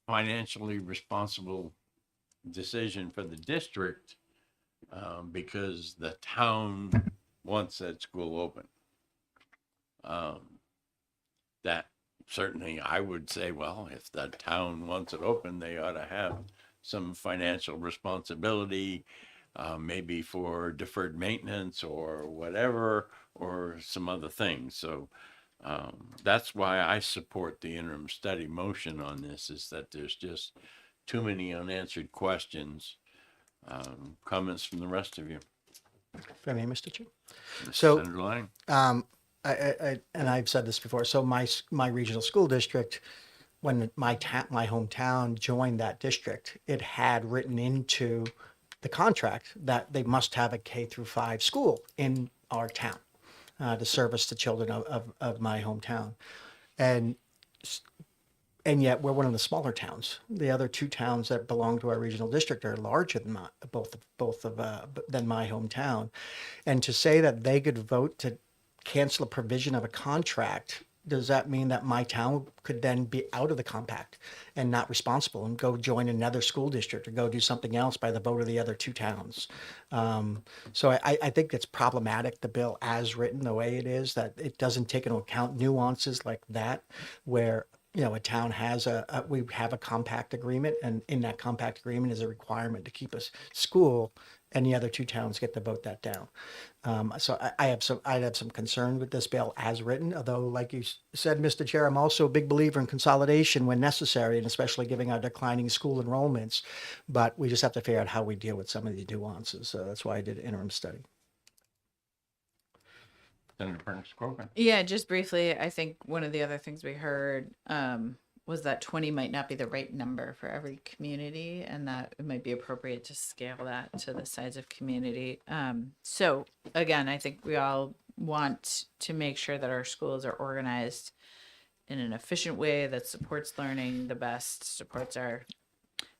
financially responsible decision for the district because the town wants that school open. That certainly I would say, well, if the town wants it open, they ought to have some financial responsibility, maybe for deferred maintenance or whatever, or some other things. So that's why I support the interim study motion on this, is that there's just too many unanswered questions Comments from the rest of you?
If I may, Mr. Chair.
Ms.
So-
Senator Lang?
And I've said this before. So my regional school district, when my hometown joined that district, it had written into the contract that they must have a K-5 school in our town to service the children of my hometown, and yet we're one of the smaller towns. The other two towns that belong to our regional district are larger than than my hometown, and to say that they could vote to cancel a provision of a contract, does that mean that my town could then be out of the compact and not responsible and go join another school district or go do something else by the vote of the other two towns? So I think it's problematic, the bill as written, the way it is, that it doesn't take into account nuances like that, where a town has we have a compact agreement, and in that compact agreement is a requirement to keep a school, and the other two towns get to vote that down. So I'd have some concern with this bill as written, although, like you said, Mr. Chair, I'm also a big believer in consolidation when necessary, and especially giving our declining school enrollments. But we just have to figure out how we deal with some of the nuances. So that's why I did an interim study.
Senator Berners Grogan?
Yeah, just briefly, I think one of the other things we heard was that 20 might not be the right number for every community, and that it might be appropriate to scale that to the size of community. So again, I think we all want to make sure that our schools are organized in an efficient way that supports learning the best, supports our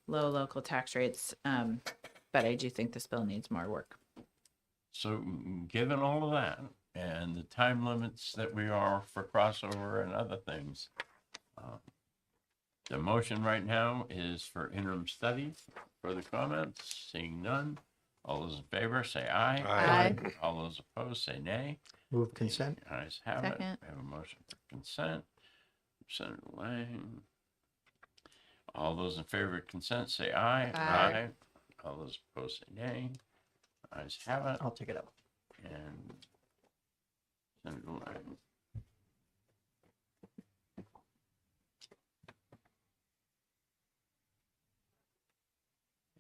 low local tax rates. But I do think this bill needs more work.
So given all of that and the time limits that we are for crossover and other things, the motion right now is for interim study. Further comments? Seeing none. All those in favor say aye.
Aye.
All those opposed say nay.
Move consent.
Ayes have it.
Second.
We have a motion for consent. Senator Lang. All those in favor of consent say aye.
Aye.
All those opposed say nay. Ayes have it.
I'll take it up.
And Senator Lang.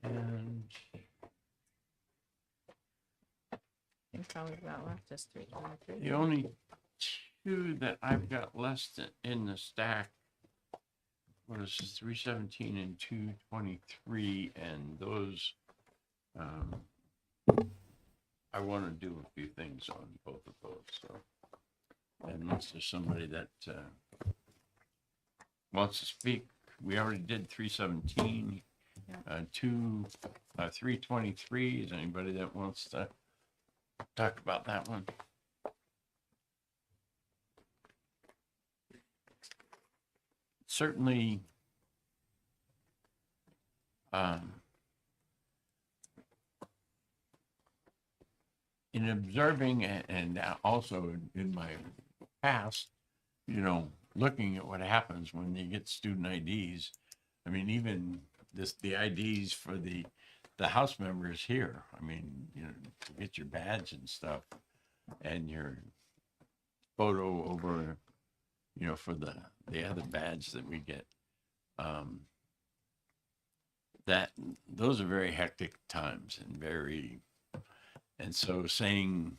And
I think all we've got left is 323.
the only two that I've got left in the stack was 317 and 223, and those I want to do a few things on both of those. So, unless there's somebody that wants to speak, we already did 317. 323. Is anybody that wants to talk about that one? Certainly, in observing and also in my past, looking at what happens when you get student IDs. I mean, even the IDs for the House members here. I mean, to get your badge and stuff, and your photo over, for the other badge that we get. Those are very hectic times and so saying,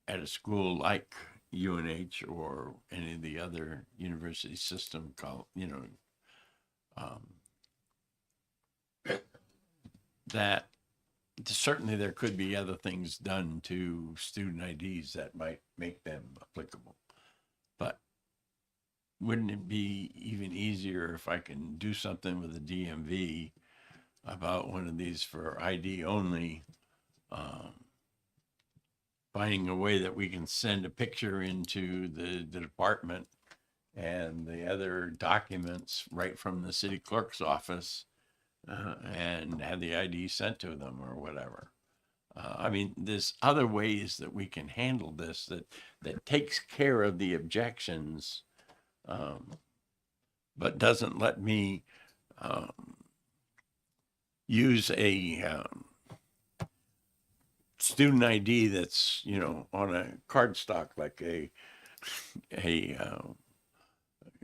at a school like UNH or any of the other university system, that certainly there could be other things done to student IDs that might make them applicable. But wouldn't it be even easier if I can do something with the DMV about one of these for ID only, finding a way that we can send a picture into the department and the other documents right from the city clerk's office, and have the ID sent to them or whatever. I mean, there's other ways that we can handle this that takes care of the objections, but doesn't let me use a student ID that's on a cardstock, like a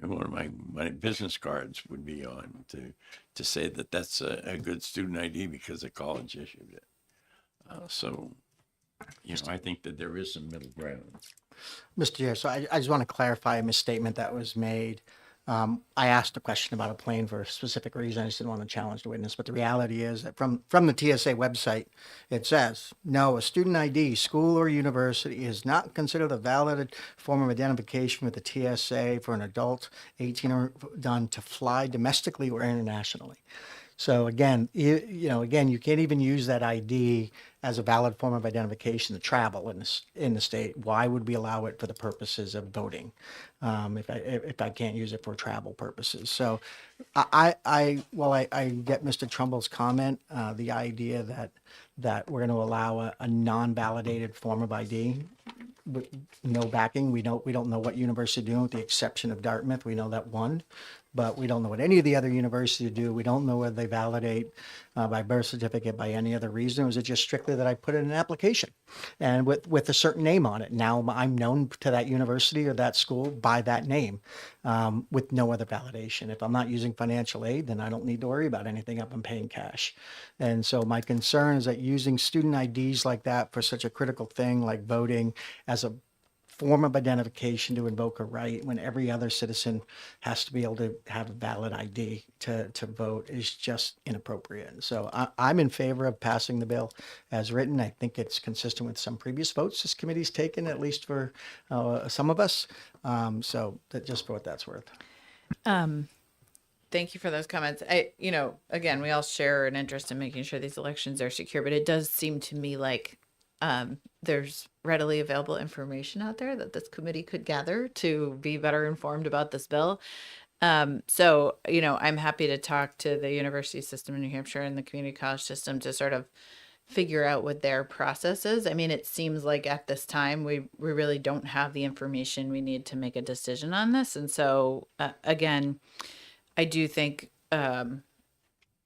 one of my business cards would be on to say that that's a good student ID because the college issued it. So, I think that there is some middle ground.
Mr. Chair, so I just want to clarify a misstatement that was made. I asked a question about a plane for a specific reason. I just didn't want to challenge the witness, but the reality is that from the TSA website, it says, no, a student ID, school or university is not considered a valid form of identification with the TSA for an adult 18 or done to fly domestically or internationally. So again, you can't even use that ID as a valid form of identification to travel in the state. Why would we allow it for the purposes of voting if I can't use it for travel purposes? So I get Mr. Trumbull's comment, the idea that we're going to allow a non-validated form of ID with no backing. We don't know what university are doing, with the exception of Dartmouth. We know that one, but we don't know what any of the other universities do. We don't know whether they validate by birth certificate, by any other reason. Or is it just strictly that I put in an application and with a certain name on it? Now I'm known to that university or that school by that name with no other validation. If I'm not using financial aid, then I don't need to worry about anything if I'm paying cash. And so my concern is that using student IDs like that for such a critical thing like voting as a form of identification to invoke a right when every other citizen has to be able to have a valid ID to vote is just inappropriate. So I'm in favor of passing the bill as written. I think it's consistent with some previous votes this committee's taken, at least for some of us. So that just for what that's worth.
Thank you for those comments. Again, we all share an interest in making sure these elections are secure, but it does seem to me like there's readily available information out there that this committee could gather to be better informed about this bill. So, I'm happy to talk to the university system in New Hampshire and the community college system to sort of figure out what their process is. I mean, it seems like at this time, we really don't have the information we need to make a decision on this. And so, again, I do think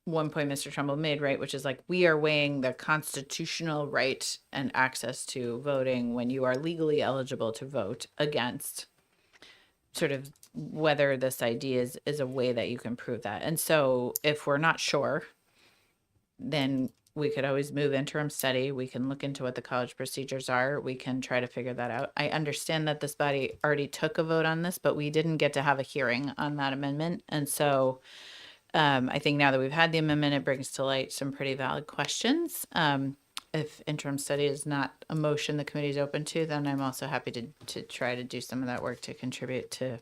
one point Mr. Trumbull made, right, which is like we are weighing the constitutional right and access to voting when you are legally eligible to vote against sort of whether this idea is a way that you can prove that. And so if we're not sure, then we could always move interim study. We can look into what the college procedures are. We can try to figure that out. I understand that this body already took a vote on this, but we didn't get to have a hearing on that amendment. And so I think now that we've had the amendment, it brings to light some pretty valid questions. If interim study is not a motion the committee is open to, then I'm also happy to try to do some of that work to contribute to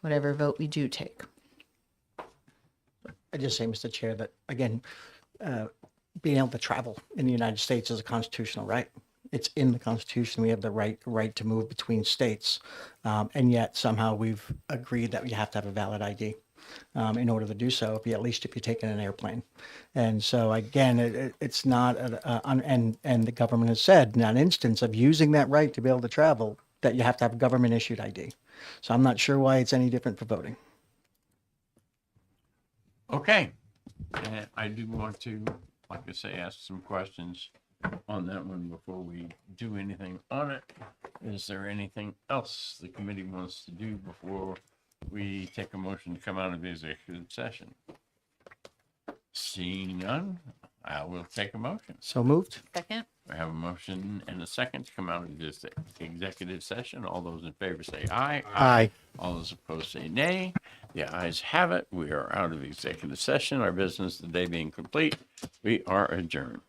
whatever vote we do take.
I just say, Mr. Chair, that again, being able to travel in the United States is a constitutional right. It's in the Constitution. We have the right to move between states, and yet somehow we've agreed that we have to have a valid ID. In order to do so, at least if you take in an airplane. And so again, it's not, and the government has said in an instance of using that right to be able to travel, that you have to have a government issued ID. So I'm not sure why it's any different for voting.
Okay. And I do want to, like I say, ask some questions on that one before we do anything on it. Is there anything else the committee wants to do before we take a motion to come out of the executive session? Seeing none, I will take a motion.
So moved.
Second.
I have a motion and a second to come out of this executive session. All those in favor say aye.
Aye.
All those opposed say nay. The ayes have it. We are out of executive session. Our business today being complete. We are adjourned.